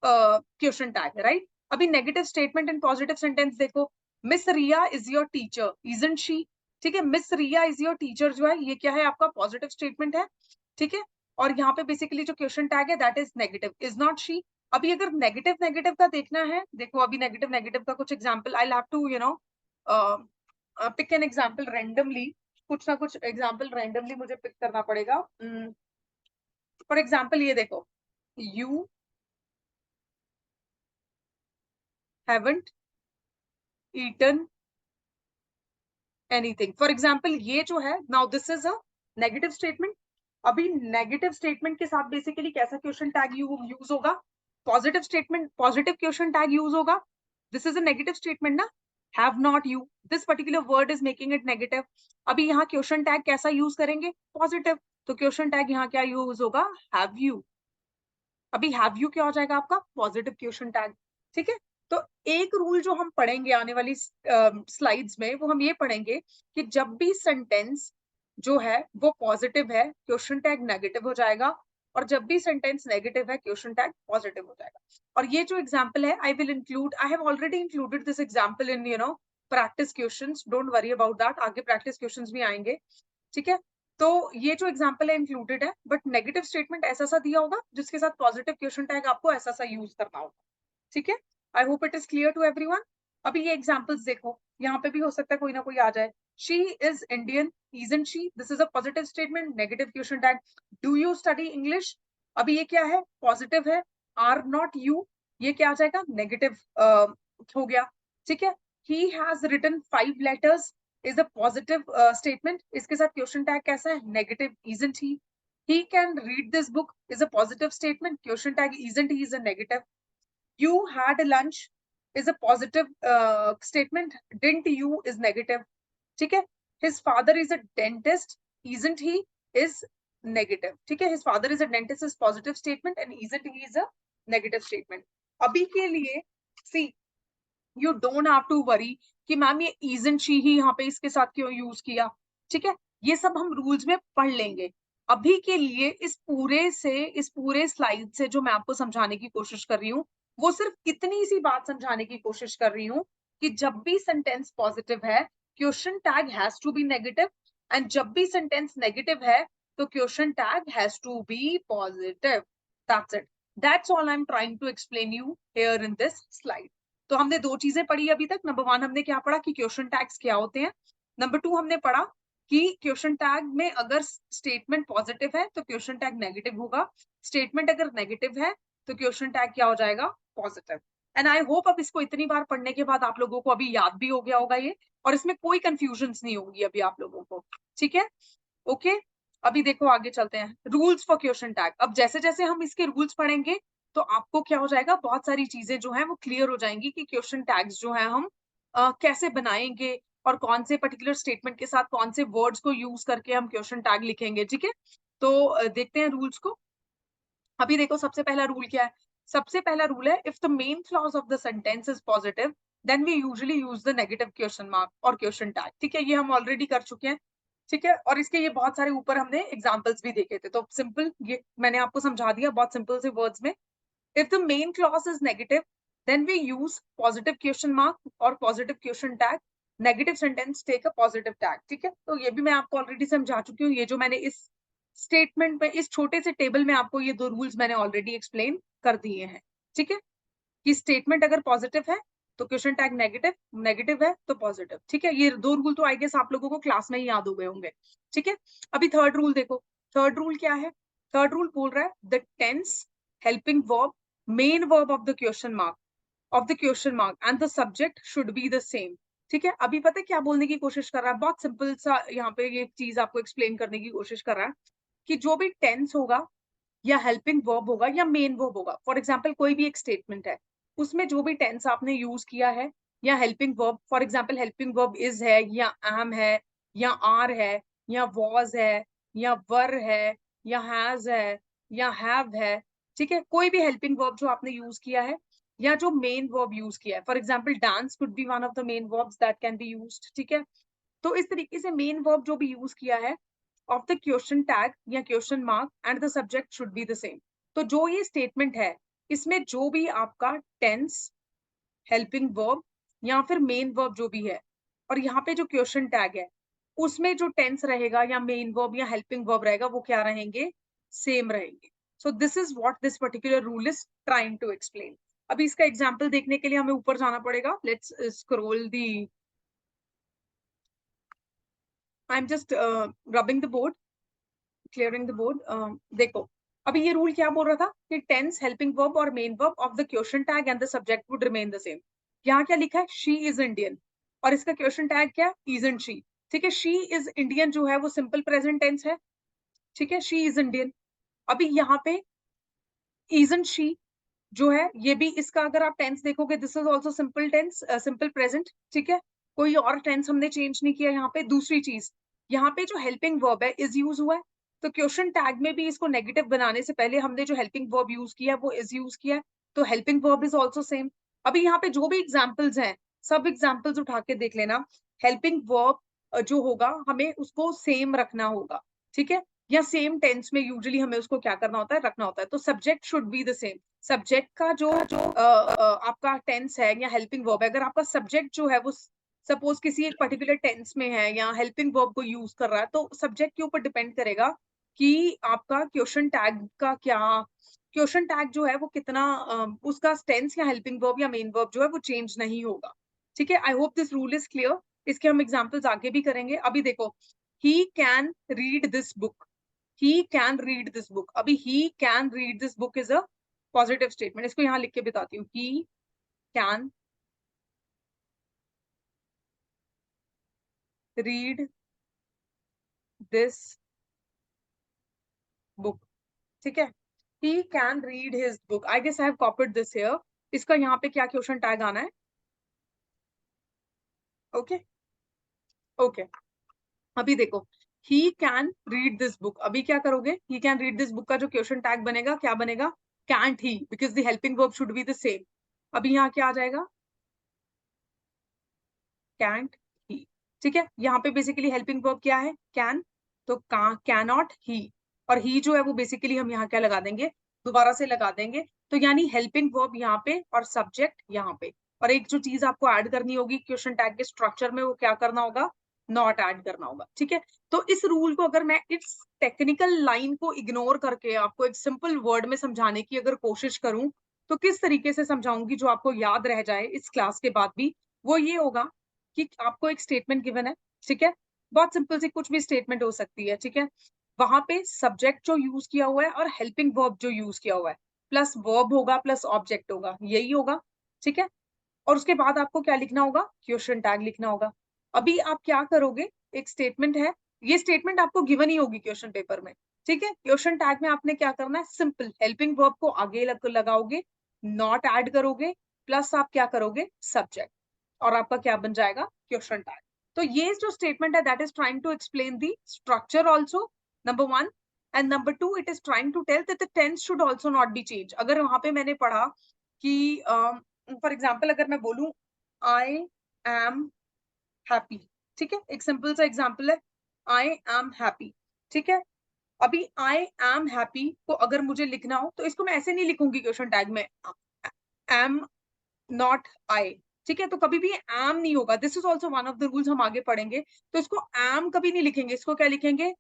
question tag, right. अभी negative statement and positive sentence देखो, miss Riya is your teacher isn't she, ठीक है, miss Riya is your teacher जो है ये क्या है, आपका पॉजिटिव स्टेटमेंट है, ठीक है। और यहाँ पे बेसिकली जो क्वेश्चन टैग है that is negative, is not she. अभी अगर नेगेटिव नेगेटिव का देखना है, देखो अभी नेगेटिव नेगेटिव का कुछ example, I have to pick an example randomly, कुछ ना कुछ एग्जाम्पल रेंडमली मुझे पिक करना पड़ेगा। फॉर एग्जाम्पल ये देखो, you haven't eaten anything, for example ये जो है, now this is a negative statement. अभी नेगेटिव स्टेटमेंट के साथ बेसिकली कैसा क्वेश्चन टैग यूज होगा, positive statement, positive question tag use होगा, this is a negative statement ना, have not you, this particular word is making it negative. अभी यहाँ question tag कैसा यूज करेंगे, पॉजिटिव, तो क्वेश्चन टैग यहाँ क्या यूज होगा, हैव यू। अभी हैव यू क्या हो जाएगा आपका, पॉजिटिव क्वेश्चन टैग, ठीक है। तो एक रूल जो हम पढ़ेंगे आने वाली स्लाइड्स में, वो हम ये पढ़ेंगे कि जब भी सेंटेंस जो है वो पॉजिटिव है, क्वेश्चन टैग नेगेटिव हो जाएगा, और जब भी सेंटेंस नेगेटिव है, क्वेश्चन टैग पॉजिटिव हो जाएगा। और ये जो एग्जाम्पल है, I will include, I have already included this example in practice questions, don't worry about that, आगे प्रैक्टिस क्वेश्चंस भी आएंगे, ठीक है। तो ये जो एग्जाम्पल है इंक्लूडेड है, बट नेगेटिव स्टेटमेंट ऐसा सा दिया होगा जिसके साथ पॉजिटिव क्वेश्चन टैग आपको ऐसा सा यूज करना होगा, ठीक है। I hope it is clear to everyone. अभी ये एग्जाम्पल्स देखो, यहाँ पे भी हो सकता है कोई ना कोई आ जाए, she is Indian isn't she, this is a positive statement, negative question tag. Do you study English, अभी ये क्या है, पॉजिटिव है, आर नॉट यू, ये क्या आ जाएगा, नेगेटिव हो गया, ठीक है। He has written 5 letters is a positive statement, इसके साथ क्वेश्चन टैग कैसा है, negative, isn't he। he can read this book is a positive statement, question tag isn't he is a negative। you had a lunch is a positive statement, didn't you is negative, ठीक है। his father is a dentist isn't he is negative, ठीक है, his father is a dentist is positive statement and isn't he is a negative statement। अभी के लिए see, you don't have to worry कि ma'am ये isn't she ही यहाँ पे इसके साथ क्यों यूज किया, ठीक है, ये सब हम रूल्स में पढ़ लेंगे। अभी के लिए इस पूरे स्लाइड से जो मैं आपको समझाने की कोशिश कर रही हूँ, वो सिर्फ इतनी सी बात समझाने की कोशिश कर रही हूँ कि जब भी सेंटेंस पॉजिटिव है, question tag has to be negative, and जब भी सेंटेंस नेगेटिव है तो question tag has to be positive, that's it, that's all I am trying to explain you here in this slide. तो हमने 2 चीजें पढ़ी अभी तक, नंबर 1 हमने क्या पढ़ा कि क्वेश्चन टैग्स क्या होते हैं, नंबर 2 हमने पढ़ा कि क्वेश्चन टैग में अगर स्टेटमेंट पॉजिटिव है तो क्वेश्चन टैग नेगेटिव होगा, स्टेटमेंट अगर नेगेटिव है तो क्वेश्चन टैग क्या हो जाएगा, पॉजिटिव। एंड आई होप अब इसको इतनी बार पढ़ने के बाद आप लोगों को अभी याद भी हो गया होगा ये, और इसमें कोई कंफ्यूजन नहीं होगी अभी आप लोगों को, ठीक है, ओके। अभी देखो आगे चलते हैं, रूल्स फॉर क्वेश्चन टैग। अब जैसे जैसे हम इसके रूल्स पढ़ेंगे तो आपको क्या हो जाएगा, बहुत सारी चीजें जो है वो क्लियर हो जाएंगी कि क्वेश्चन टैग्स जो है हम कैसे बनाएंगे और कौन से पर्टिकुलर स्टेटमेंट के साथ कौन से वर्ड्स को यूज करके हम क्वेश्चन टैग लिखेंगे। ठीक है, तो देखते हैं रूल्स को। अभी देखो सबसे पहला रूल क्या है, सबसे पहला रूल है, if the main clause of the sentence is positive then we usually use the negative question mark और क्वेश्चन टैग। ठीक है, ये हम ऑलरेडी कर चुके हैं। ठीक है, और इसके ये बहुत सारे ऊपर हमने एग्जांपल्स भी देखे थे, तो सिंपल ये मैंने आपको समझा दिया बहुत सिंपल से वर्ड्स में। If the main clause is negative then we use positive question mark और positive question tag. Negative sentence take a positive tag. ठीक है, तो ये भी मैं आपको ऑलरेडी समझा चुकी हूँ। ये जो मैंने इस स्टेटमेंट में, इस छोटे से टेबल में आपको ये दो रूल्स मैंने ऑलरेडी एक्सप्लेन कर दिए हैं। ठीक है, कि स्टेटमेंट अगर पॉजिटिव है तो क्वेश्चन टैग नेगेटिव, नेगेटिव है तो पॉजिटिव। ठीक है, ये दो रूल तो आई गेस आप लोगों को क्लास में ही याद हो गए होंगे। ठीक है, अभी थर्ड रूल देखो, थर्ड रूल क्या है, थर्ड रूल बोल रहा है the tense, helping verb, main verb of the question mark and the subject should be the same. ठीक है, अभी पता है क्या बोलने की कोशिश कर रहा है, बहुत सिंपल सा यहाँ पे ये चीज आपको एक्सप्लेन करने की कोशिश कर रहा है कि जो भी टेंस होगा या हेल्पिंग वर्ब होगा या मेन वर्ब होगा, फॉर एग्जाम्पल कोई भी एक स्टेटमेंट है उसमें जो भी टेंस आपने यूज किया है या helping verb, for example helping verb is है या एम है या आर है या वॉज है या वर है या हैज है या हैव है। ठीक है, कोई भी हेल्पिंग वर्ब जो आपने यूज किया है या जो मेन वर्ब यूज किया है, for example dance could be one of the main verbs that can be used. ठीक है, तो इस तरीके से मेन वर्ब जो भी यूज किया है ऑफ द क्वेश्चन टैग या question mark and the subject should be the same. तो जो ये स्टेटमेंट है इसमें जो भी आपका टेंस, हेल्पिंग वर्ब या फिर मेन वर्ब जो भी है और यहाँ पे जो क्वेश्चन टैग है उसमें जो टेंस रहेगा या मेन वर्ब या हेल्पिंग वर्ब रहेगा वो क्या रहेंगे, सेम रहेंगे। So this is what this particular rule is trying to explain. अभी इसका एग्जाम्पल देखने के लिए हमें ऊपर जाना पड़ेगा। Let's scroll the, I am just rubbing the board, clearing the board. देखो अभी ये रूल क्या बोल रहा था कि टेंस, हेल्पिंग वर्ब और main verb of the question tag and the subject would remain the same. यहाँ क्या लिखा है, शी इज इंडियन, और इसका क्वेश्चन टैग क्या, इजंट शी। ठीक है, शी इज इंडियन जो है वो सिंपल प्रेजेंट टेंस है। ठीक है, शी इज इंडियन। अभी यहाँ पे इजंट शी जो है ये भी, इसका अगर आप टेंस देखोगे this is also simple tense, simple present. ठीक है, कोई और टेंस हमने चेंज नहीं किया यहाँ पे। दूसरी चीज, यहाँ पे जो हेल्पिंग वर्ब है इज यूज हुआ है, तो क्वेश्चन टैग में भी इसको नेगेटिव बनाने से पहले हमने जो हेल्पिंग वर्ब यूज किया है वो इज यूज किया है, तो helping verb is also same. अभी यहाँ पे जो भी एग्जाम्पल्स हैं सब एग्जाम्पल्स उठा के देख लेना, हेल्पिंग वर्ब जो होगा हमें उसको सेम रखना होगा। ठीक है, या सेम टेंस में यूजुअली हमें उसको क्या करना होता है, रखना होता है। तो subject should be the same. Subject का जो आपका टेंस है या हेल्पिंग वर्ब है, अगर आपका सब्जेक्ट जो है वो सपोज किसी एक पर्टिकुलर टेंस में है या हेल्पिंग वर्ब को यूज कर रहा है, तो सब्जेक्ट के ऊपर डिपेंड करेगा कि आपका क्वेश्चन टैग का क्या, क्वेश्चन टैग जो है वो कितना उसका टेंस या हेल्पिंग वर्ब या मेन वर्ब जो है वो चेंज नहीं होगा। ठीक है, I hope this rule is clear. इसके हम एग्जाम्पल्स आगे भी करेंगे। अभी देखो, he can read this book, he can read this book। अभी he can read this book is a positive statement। इसको यहाँ लिख के बताती हूँ, he can read this book। ठीक है, he can read his book। I guess I have copied this here। इसका यहाँ पे क्या क्वेश्चन टैग आना है, ओके ओके। अभी देखो, he can read this book, अभी क्या करोगे, he can read this book का जो क्वेश्चन टैग बनेगा क्या बनेगा, can't he, because the helping verb should be the same। अभी यहाँ क्या आ जाएगा, can't he। ठीक है, यहाँ पे बेसिकली हेल्पिंग वर्ब क्या है, कैन, तो कैनॉट ही, और ही जो है वो बेसिकली हम यहाँ क्या लगा देंगे, दोबारा से लगा देंगे। तो यानी हेल्पिंग वर्ब यहाँ पे और सब्जेक्ट यहाँ पे, और एक जो चीज आपको ऐड करनी होगी क्वेश्चन टैग के स्ट्रक्चर में, वो क्या करना होगा, नॉट ऐड करना होगा। ठीक है, तो इस रूल को अगर मैं इस टेक्निकल लाइन को इग्नोर करके आपको एक सिंपल वर्ड में समझाने की अगर कोशिश करूं तो किस तरीके से समझाऊंगी जो आपको याद रह जाए इस क्लास के बाद भी, वो ये होगा कि आपको एक स्टेटमेंट गिवन है। ठीक है, बहुत सिंपल सी कुछ भी स्टेटमेंट हो सकती है। ठीक है, वहां पे सब्जेक्ट जो यूज किया हुआ है और हेल्पिंग वर्ब जो यूज किया हुआ है, प्लस वर्ब होगा प्लस ऑब्जेक्ट होगा, यही होगा। ठीक है, और उसके बाद आपको क्या लिखना होगा, क्वेश्चन टैग लिखना होगा। अभी आप क्या करोगे, एक स्टेटमेंट है, ये स्टेटमेंट आपको गिवन ही होगी क्वेश्चन पेपर में, ठीक है। क्वेश्चन टैग में आपने क्या करना है, सिंपल हेल्पिंग वर्ब को आगे लगाओगे, नॉट ऐड करोगे, प्लस आप क्या करोगे, सब्जेक्ट, और आपका क्या बन जाएगा, क्वेश्चन टैग। तो ये जो स्टेटमेंट है that is trying to explain the structure also, number 1, and number 2 it is trying to tell that the tense should also not be change. अगर वहां पे मैंने पढ़ा कि फॉर एग्जाम्पल अगर मैं बोलूं आई एम हैप्पी, ठीक है, एक सिंपल सा एग्जाम्पल है, आई एम हैप्पी, ठीक है। अभी आई एम हैप्पी को अगर मुझे लिखना हो तो इसको मैं ऐसे नहीं लिखूंगी क्वेश्चन टैग में, एम नॉट आई, ठीक है। तो कभी भी एम नहीं होगा, this is also one of the rules, हम आगे पढ़ेंगे। तो इसको एम कभी नहीं लिखेंगे, इसको क्या लिखेंगे,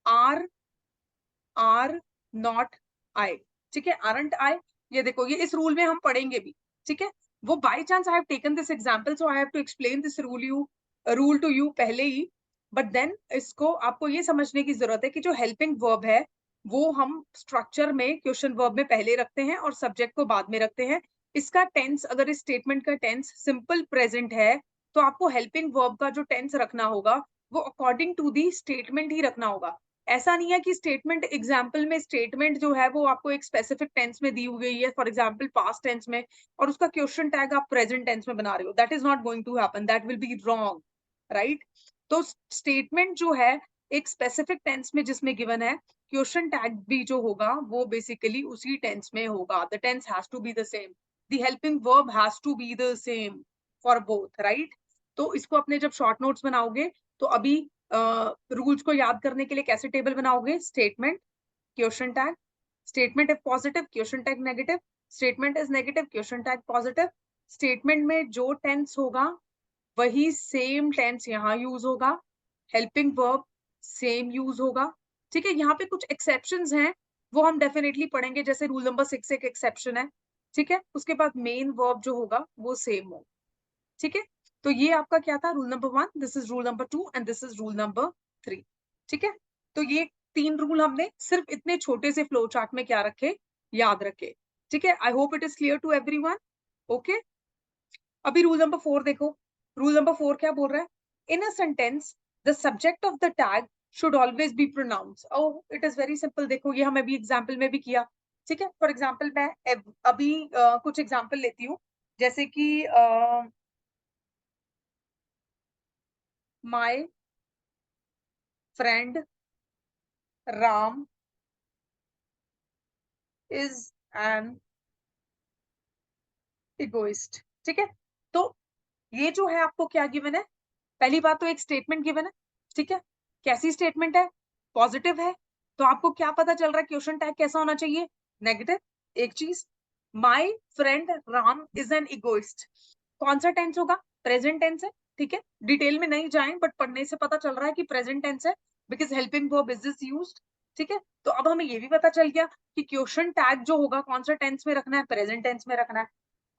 आर नॉट आई, ठीक है, आरंट आई। ये देखो, ये इस रूल में हम पढ़ेंगे भी, ठीक है। वो by chance I have taken this example, so I have to explain this rule to you पहले ही, बट देन इसको आपको ये समझने की जरूरत है कि जो हेल्पिंग वर्ब है वो हम स्ट्रक्चर में क्वेश्चन वर्ब में पहले रखते हैं और सब्जेक्ट को बाद में रखते हैं। इसका टेंस, अगर इस स्टेटमेंट का टेंस सिंपल प्रेजेंट है तो आपको हेल्पिंग वर्ब का जो टेंस रखना होगा वो अकॉर्डिंग टू दी स्टेटमेंट ही रखना होगा। ऐसा नहीं है कि स्टेटमेंट एग्जाम्पल में स्टेटमेंट जो है वो आपको एक स्पेसिफिक टेंस में दी हुई है, फॉर एग्जाम्पल पास्ट टेंस में, और उसका क्वेश्चन टैग आप प्रेजेंट टेंस में बना रहे हो, that is not going to happen, that will be wrong, right. तो स्टेटमेंट जो है एक स्पेसिफिक टेंस में जिसमें गिवन है, क्वेश्चन टैग भी जो होगा वो बेसिकली उसी टेंस में होगा, the tense has to be the same, the helping verb has to be the same for both, right. तो इसको अपने जब शॉर्ट नोट्स बनाओगे तो अभी रूल्स को याद करने के लिए कैसे टेबल बनाओगे, statement, question tag, statement if positive, question tag negative, statement is negative, question tag positive, statement में जो टेंस होगा वही सेम टेंस यहाँ यूज होगा, हेल्पिंग वर्ब सेम यूज होगा, ठीक है। यहाँ पे कुछ एक्सेप्शंस हैं वो हम डेफिनेटली पढ़ेंगे, जैसे रूल नंबर 6 एक एक्सेप्शन है, ठीक है। उसके बाद मेन वर्ब जो होगा वो सेम हो, ठीक है। तो ये आपका क्या था, rule number 1, this is rule number 2 and this is rule number 3, ठीक है। तो ये 3 रूल हमने सिर्फ इतने छोटे से फ्लो चार्ट में क्या रखे, याद रखे, ठीक है। I hope it is clear to everyone, okay. अभी रूल नंबर 4 देखो, रूल नंबर 4 क्या बोल रहा है, in a sentence the subject of the tag should always be pronoun. Oh, it is very simple, देखो ये हम अभी एग्जाम्पल में भी किया, ठीक है। फॉर एग्जाम्पल मैं अभी कुछ एग्जाम्पल लेती हूँ, जैसे कि my friend Ram is an egoist, ठीक है। तो ये जो है आपको क्या गिवन है, पहली बात तो एक स्टेटमेंट गिवन है, ठीक है। कैसी स्टेटमेंट है, पॉजिटिव है, तो आपको क्या पता चल रहा है, क्वेश्चन टैग कैसा होना चाहिए, नेगेटिव। एक चीज, my friend Ram is an egoist, कौन सा टेंस होगा, प्रेजेंट टेंस है, ठीक है। डिटेल में नहीं जाएं बट पढ़ने से पता चल रहा है कि प्रेजेंट टेंस है, because helping verb is this used, ठीक है। तो अब हमें ये भी पता चल गया कि क्वेश्चन टैग जो होगा कौन सा टेंस में रखना है, प्रेजेंट टेंस में रखना है।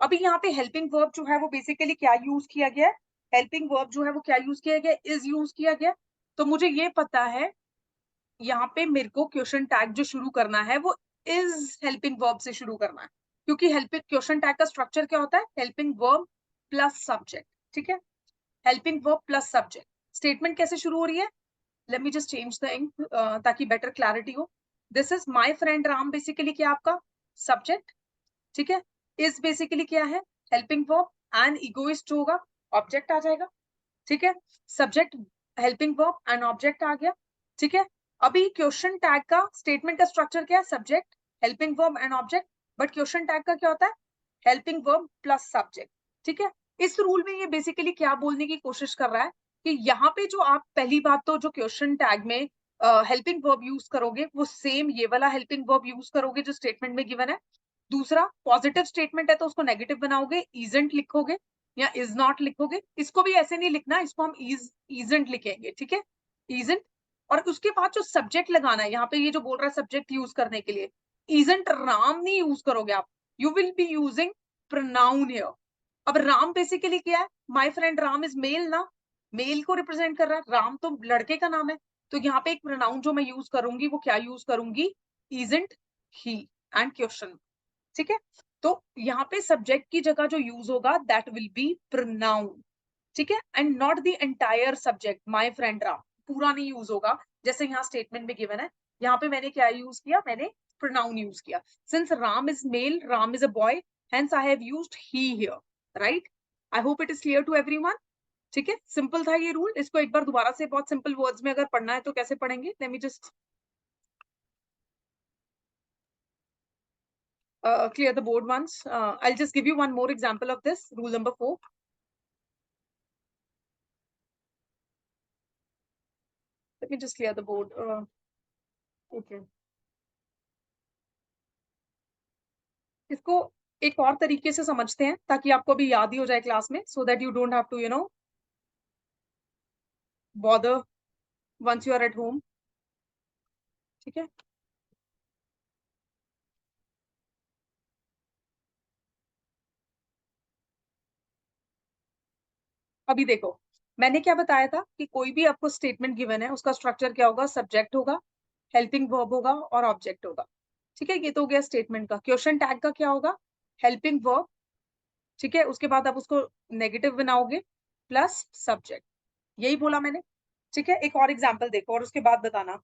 अभी यहाँ पे हेल्पिंग वर्ब जो है वो बेसिकली क्या यूज किया गया है, हेल्पिंग वर्ब जो है वो क्या यूज किया गया, इज यूज किया गया। तो मुझे ये पता है यहाँ पे मेरे को क्वेश्चन टैग जो शुरू करना है वो इज हेल्पिंग वर्ब से शुरू करना है, क्योंकि हेल्पिंग क्वेश्चन टैग का स्ट्रक्चर क्या होता है, हेल्पिंग वर्ब प्लस सब्जेक्ट, ठीक है। Helping verb plus subject, statement कैसे शुरू हो रही है, let me just change the ink ताकि बेटर क्लैरिटी हो। This is my friend Ram, basically क्या आपका सब्जेक्ट, ठीक है। इज बेसिकली क्या है, हेल्पिंग वर्ब, एंड इगोइस्ट जो होगा ऑब्जेक्ट आ जाएगा, ठीक है। Subject, helping verb and object आ गया, ठीक है। अभी क्वेश्चन टैग का स्टेटमेंट का स्ट्रक्चर क्या है, subject, helping verb and object, but question tag का क्या होता है, हेल्पिंग वर्ब प्लस सब्जेक्ट, ठीक है। इस रूल में ये बेसिकली क्या बोलने की कोशिश कर रहा है कि यहाँ पे जो आप पहली बात तो जो क्वेश्चन टैग में हेल्पिंग वर्ब यूज करोगे वो सेम ये वाला हेल्पिंग वर्ब यूज करोगे जो स्टेटमेंट में गिवन है। दूसरा, पॉजिटिव स्टेटमेंट है तो उसको नेगेटिव बनाओगे, इजंट लिखोगे या इज नॉट लिखोगे, इसको भी ऐसे नहीं लिखना, इसको हम इजंट लिखेंगे, ठीक है, इजंट। और उसके बाद जो सब्जेक्ट लगाना है, यहाँ पे ये जो बोल रहा है सब्जेक्ट यूज करने के लिए, इजंट राम नहीं यूज करोगे आप, you will be using pronoun here. अब राम बेसिकली क्या है, my friend Ram is mail ना, मेल को रिप्रेजेंट कर रहा है, राम तो लड़के का नाम है, तो यहाँ पे एक प्रोनाउन जो मैं यूज करूंगी वो क्या यूज करूंगी, इजंट ही एंड क्वेश्चन, ठीक है। तो यहाँ पे सब्जेक्ट की जगह जो यूज होगा दैट विल बी प्रोनाउन, ठीक है, and not the entire subject my friend Ram, पूरा नहीं यूज होगा, जैसे यहाँ स्टेटमेंट में गिवन है, यहाँ पे मैंने क्या यूज किया, मैंने प्रोनाउन यूज किया। Since Ram is male, Ram is a boy, hence I have used he here, right. I hope it is clear to everyone. ठीक है, सिंपल था ये रूल। इसको एक बार दोबारा से बहुत सिंपल वर्ड्स में अगर पढ़ना है तो कैसे पढ़ेंगे, late me just clear the board once. I'll just give you one more example of this, rule number 4. Let me just clear the board. Okay. इसको एक और तरीके से समझते हैं ताकि आपको अभी याद ही हो जाए क्लास में, so that you don't have to, you know, bother once you are at home. ठीक है, अभी देखो मैंने क्या बताया था कि कोई भी आपको स्टेटमेंट गिवन है उसका स्ट्रक्चर क्या होगा, सब्जेक्ट होगा, हेल्पिंग वर्ब होगा और ऑब्जेक्ट होगा। ठीक है, ये तो हो गया स्टेटमेंट का। क्वेश्चन टैग का क्या होगा, हेल्पिंग वर्ब, ठीक है, उसके बाद आप उसको नेगेटिव बनाओगे प्लस सब्जेक्ट, यही बोला मैंने। ठीक है, एक और एग्जांपल देखो और उसके बाद बताना।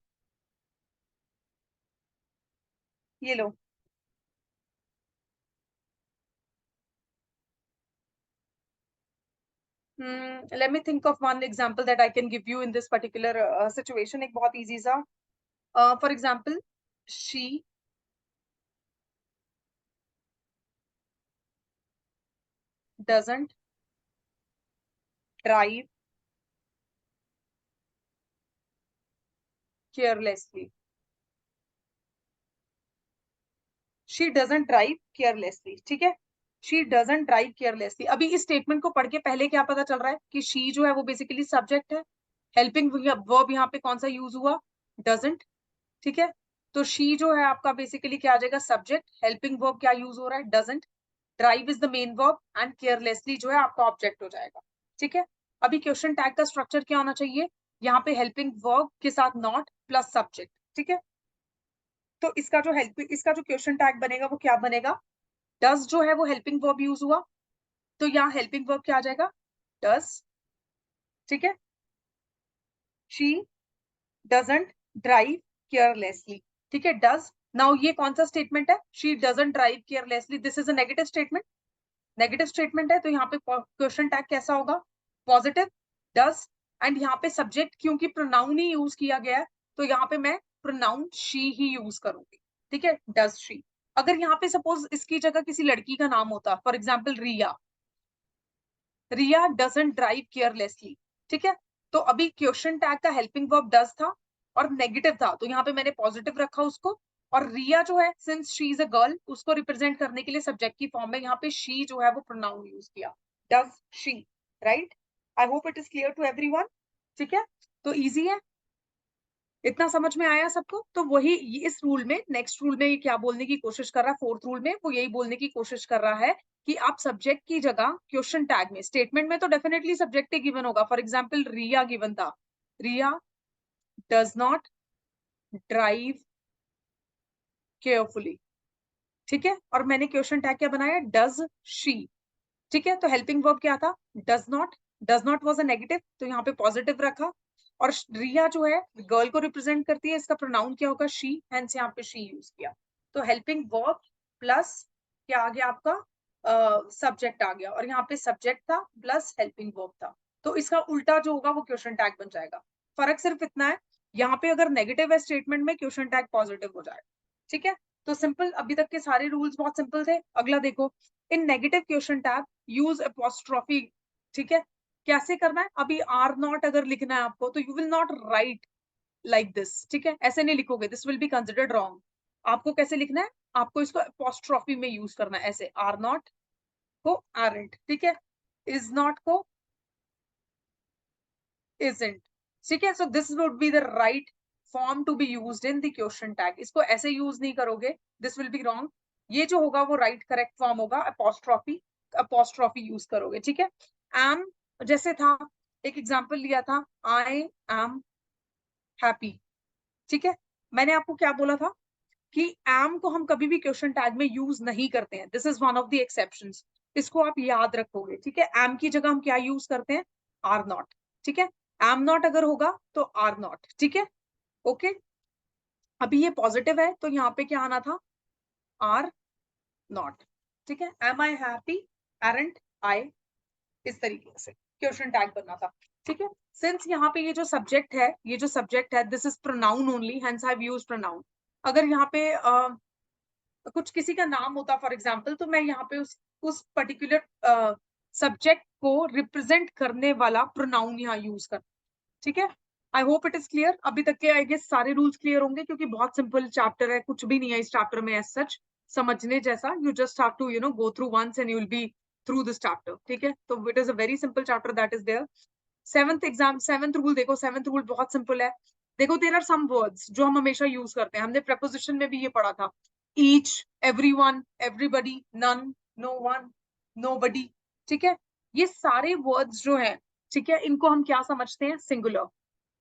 ये लो, let me think of one example that I can give you in this particular situation. एक बहुत easy सा, for example, she doesn't drive carelessly. She doesn't drive carelessly. ठीक है, she doesn't drive carelessly। अभी इस स्टेटमेंट को पढ़ के पहले क्या पता चल रहा है कि she जो है वो बेसिकली सब्जेक्ट है, हेल्पिंग वर्ब यहाँ पे कौन सा यूज हुआ, doesn't। ठीक है, तो she जो है आपका बेसिकली क्या आ जाएगा, सब्जेक्ट, हेल्पिंग वर्ब क्या यूज हो रहा है, doesn't, drive is the main verb and carelessly जो है आपका ऑब्जेक्ट हो जाएगा। ठीक है, अभी क्वेश्चन टैग का स्ट्रक्चर क्या होना चाहिए, यहाँ पे हेल्पिंग वर्ब के साथ नॉट प्लस सब्जेक्ट। ठीक है, तो इसका जो क्वेश्चन टैग बनेगा वो क्या बनेगा, डज जो है वो हेल्पिंग वर्ब यूज हुआ, तो यहाँ हेल्पिंग वर्ब क्या आ जाएगा, डज। ठीक है, शी डजंट ड्राइव केयरलेसली। ठीक है, डज। नाउ ये कौन सा स्टेटमेंट है, she doesn't drive carelessly, this is a negative statement. Negative statement है तो यहाँ पे क्वेश्चन टैग कैसा होगा, पॉजिटिव, डज। एंड यहाँ पे सब्जेक्ट क्योंकि प्रोनाउन ही यूज किया गया है तो यहाँ पे मैं प्रोनाउन शी ही यूज करूंगी। ठीक है, डज शी। अगर यहाँ पे सपोज इसकी जगह किसी लड़की का नाम होता, for example Riya, Riya doesn't drive carelessly. ठीक है, तो अभी क्वेश्चन टैग का हेल्पिंग वर्ब डज था और नेगेटिव था तो यहाँ पे मैंने पॉजिटिव रखा उसको, और रिया जो है since she is a girl उसको रिप्रेजेंट करने के लिए सब्जेक्ट की फॉर्म में यहाँ पे शी जो है वो प्रोनाउन यूज किया, does she, right. I hope it is clear to everyone. ठीक है, तो इजी है, इतना समझ में आया सबको। तो वही इस रूल में, नेक्स्ट रूल में ये क्या बोलने की कोशिश कर रहा है, फोर्थ रूल में वो यही बोलने की कोशिश कर रहा है कि आप सब्जेक्ट की जगह क्वेश्चन टैग में, स्टेटमेंट में तो डेफिनेटली सब्जेक्ट ही गिवन होगा, फॉर एग्जाम्पल रिया गिवन था, रिया डज नॉट ड्राइव केयरफुली। ठीक है, और मैंने क्वेश्चन टैग क्या बनाया, डज शी। ठीक है, तो हेल्पिंग वर्ब क्या था, does not, does not was a negative तो यहाँ पे पॉजिटिव रखा, और रिया जो है गर्ल को रिप्रेजेंट करती है, इसका प्रोनाउन क्या होगा, शी, हेंस यहाँ पे शी यूज किया। तो हेल्पिंग वर्ब प्लस क्या आ गया आपका, सब्जेक्ट आ गया, और यहाँ पे सब्जेक्ट था प्लस हेल्पिंग वर्ब था, तो इसका उल्टा जो होगा वो क्वेश्चन टैग बन जाएगा। फर्क सिर्फ इतना है, यहाँ पे अगर नेगेटिव है स्टेटमेंट में, क्वेश्चन टैग पॉजिटिव हो जाएगा। ठीक है, तो सिंपल, अभी तक के सारे रूल्स बहुत सिंपल थे। अगला देखो, in negative question tag use apostrophe. ठीक है, कैसे करना है, अभी आर नॉट अगर लिखना है आपको तो you will not right like this. ठीक है, ऐसे नहीं लिखोगे, this will be considered wrong. आपको कैसे लिखना है, आपको इसको अपोस्ट्रोफी में यूज करना है, ऐसे आर नॉट को आरंट, ठीक है, इज नॉट को isn't। ठीक है, so this would be the right form to be used in the question tag. इसको ऐसे यूज नहीं करोगे, दिस विल बी रॉन्ग। ये जो होगा वो राइट करेक्ट फॉर्म होगा, अपोस्ट्रोफी, अपोस्ट्रोफी यूज करोगे। ठीक है, एम जैसे था, एक एग्जांपल लिया था, आई एम हैप्पी। ठीक है, मैंने आपको क्या बोला था कि एम को हम कभी भी क्वेश्चन टैग में यूज नहीं करते हैं, this is one of the exceptions. इसको आप याद रखोगे। ठीक है, एम की जगह हम क्या यूज करते हैं, आर नॉट। ठीक है, एम नॉट अगर होगा तो आर नॉट, ठीक है, ओके। अभी ये पॉजिटिव है तो यहाँ पे क्या आना था, आर नॉट, ठीक है। एम आई हैप्पी, एरेंट आई, इस तरीके से क्वेश्चन टैग बनना था, ठीक है। सिंस यहाँ पे ये जो सब्जेक्ट है, ये जो सब्जेक्ट है, this is pronoun only, hence I use pronoun. अगर यहाँ पे कुछ किसी का नाम होता फॉर एग्जाम्पल, तो मैं यहाँ पे उस पर्टिकुलर सब्जेक्ट को रिप्रेजेंट करने वाला प्रोनाउन यहाँ यूज कर, ठीक है। I hope it is clear. अभी तक के आई गेस सारे रूल्स क्लियर होंगे, क्योंकि बहुत सिंपल चैप्टर है, कुछ भी नहीं है इस चैप्टर में एज सच समझने जैसा। You just have to go through once and you will be through this chapter, ठीक है। तो it is a very simple chapter that is there. Seventh rule देखो, सेवंथ रूल बहुत सिंपल है। देखो, देयर आर सम वर्ड्स जो हम हमेशा यूज करते हैं, हमने प्रपोजिशन में भी ये पढ़ा था, each, everyone, everybody, none, no one, nobody, ठीक है। ये सारे वर्ड्स जो है, ठीक है, इनको हम क्या समझते हैं, singular.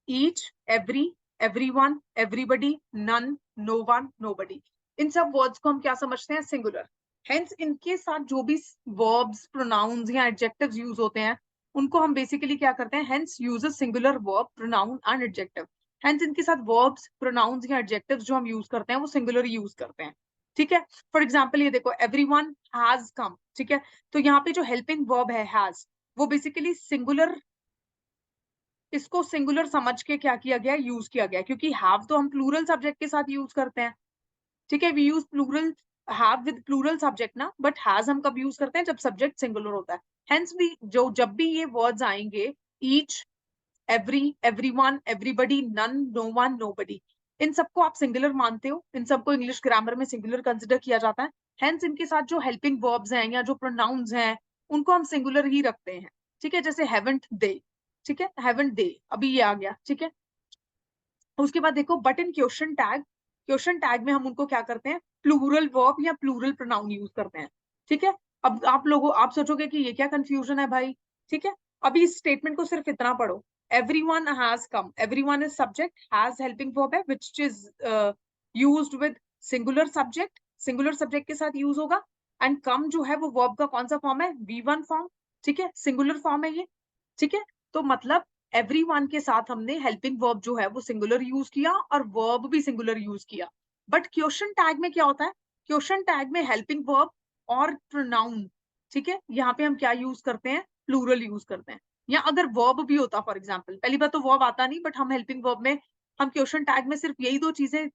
Each, every, everyone, everybody, none, no one, nobody, इन सब वर्ड्स को हम क्या समझते हैं, सिंगुलर। हेंस इनके साथ जो भी वर्ब्स, प्रोनाउंस या एडजेक्टिव्स यूज होते हैं, उनको हम बेसिकली क्या करते हैं, hence use singular verb, pronoun and adjective. Hence इनके साथ वर्ब्स, प्रोनाउंस या एडजेक्टिव्स जो हम यूज करते हैं वो सिंगुलर यूज करते हैं, ठीक है। फॉर एग्जाम्पल ये देखो, एवरीवन हैज कम, ठीक है। तो यहाँ पे जो हेल्पिंग वर्ब है हैज, वो बेसिकली सिंगुलर, इसको सिंगुलर समझ के क्या किया गया, यूज किया गया, क्योंकि हैव तो हम प्लूरल सब्जेक्ट के साथ यूज करते हैं, ठीक है। We use plural, have with plural subject ना, बट हैज हम कब यूज करते हैं, जब सब्जेक्ट सिंगुलर होता है। हेंस भी जब भी ये वर्ड्स आएंगे, each, every, everyone, everybody, none, no one, nobody, इन सबको आप सिंगुलर मानते हो, इन सबको इंग्लिश ग्रामर में सिंगुलर कंसिडर किया जाता है। हेंस इनके साथ जो हेल्पिंग वर्ब्स हैं या जो प्रोनाउंस हैं, उनको हम सिंगुलर ही रखते हैं, ठीक है। जैसे हैवंट दे, ठीक है, हैवंट दे, अभी ये आ गया, ठीक है। उसके बाद देखो, but in question tag, question tag में हम उनको क्या करते हैं, प्लूरल वर्ब या प्लूरल प्रोनाउन यूज करते हैं, ठीक है। अब आप सोचोगे कि ये क्या कंफ्यूजन है भाई, ठीक है। अभी इस स्टेटमेंट को सिर्फ इतना पढ़ो, everyone has come, everyone is subject, has helping verb है which is used with singular subject, singular subject के साथ यूज होगा। एंड come जो है वो verb का कौन सा फॉर्म है, V1 फॉर्म, ठीक है, सिंगुलर फॉर्म है ये, ठीक है। तो मतलब एवरीवन के साथ हमने हेल्पिंग वर्ब जो है वो सिंगुलर यूज किया और वर्ब भी सिंगुलर यूज किया। बट क्वेश्चन टैग में क्या होता है, क्वेश्चन टैग में हेल्पिंग वर्ब और प्रोनाउन, ठीक है, यहाँ पे हम क्या यूज करते हैं, प्लूरल यूज करते हैं। या अगर वर्ब भी होता, फॉर एग्जाम्पल, पहली बात तो वर्ब आता नहीं, बट हम हेल्पिंग वर्ब में, हम क्वेश्चन टैग में सिर्फ यही दो चीजें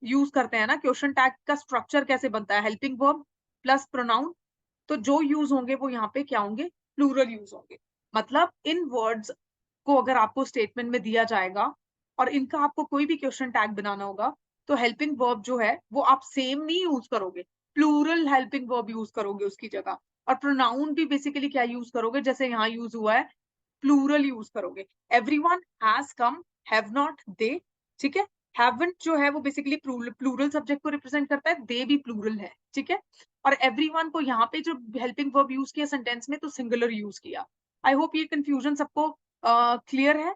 यूज करते हैं ना। क्वेश्चन टैग का स्ट्रक्चर कैसे बनता है, हेल्पिंग वर्ब प्लस प्रोनाउन, तो जो यूज होंगे वो यहाँ पे क्या होंगे, प्लूरल यूज होंगे। मतलब इन वर्ड्स को अगर आपको स्टेटमेंट में दिया जाएगा और इनका आपको कोई भी क्वेश्चन टैग बनाना होगा, तो हेल्पिंग वर्ब जो है वो आप सेम नहीं यूज करोगे, प्लूरल हेल्पिंग वर्ब यूज करोगे उसकी जगह। और प्रोनाउन भी बेसिकली क्या यूज करोगे, जैसे यहाँ यूज हुआ है, प्लूरल यूज करोगे। Everyone has come, have not they, ठीक है। हैवंट जो है वो बेसिकली प्लूरल सब्जेक्ट को रिप्रेजेंट करता है, दे भी प्लूरल है, ठीक है। और एवरीवन को यहाँ पे जो हेल्पिंग वर्ब यूज किया सेंटेंस में, तो सिंगुलर यूज किया। आई होप ये कंफ्यूजन सबको क्लियर है।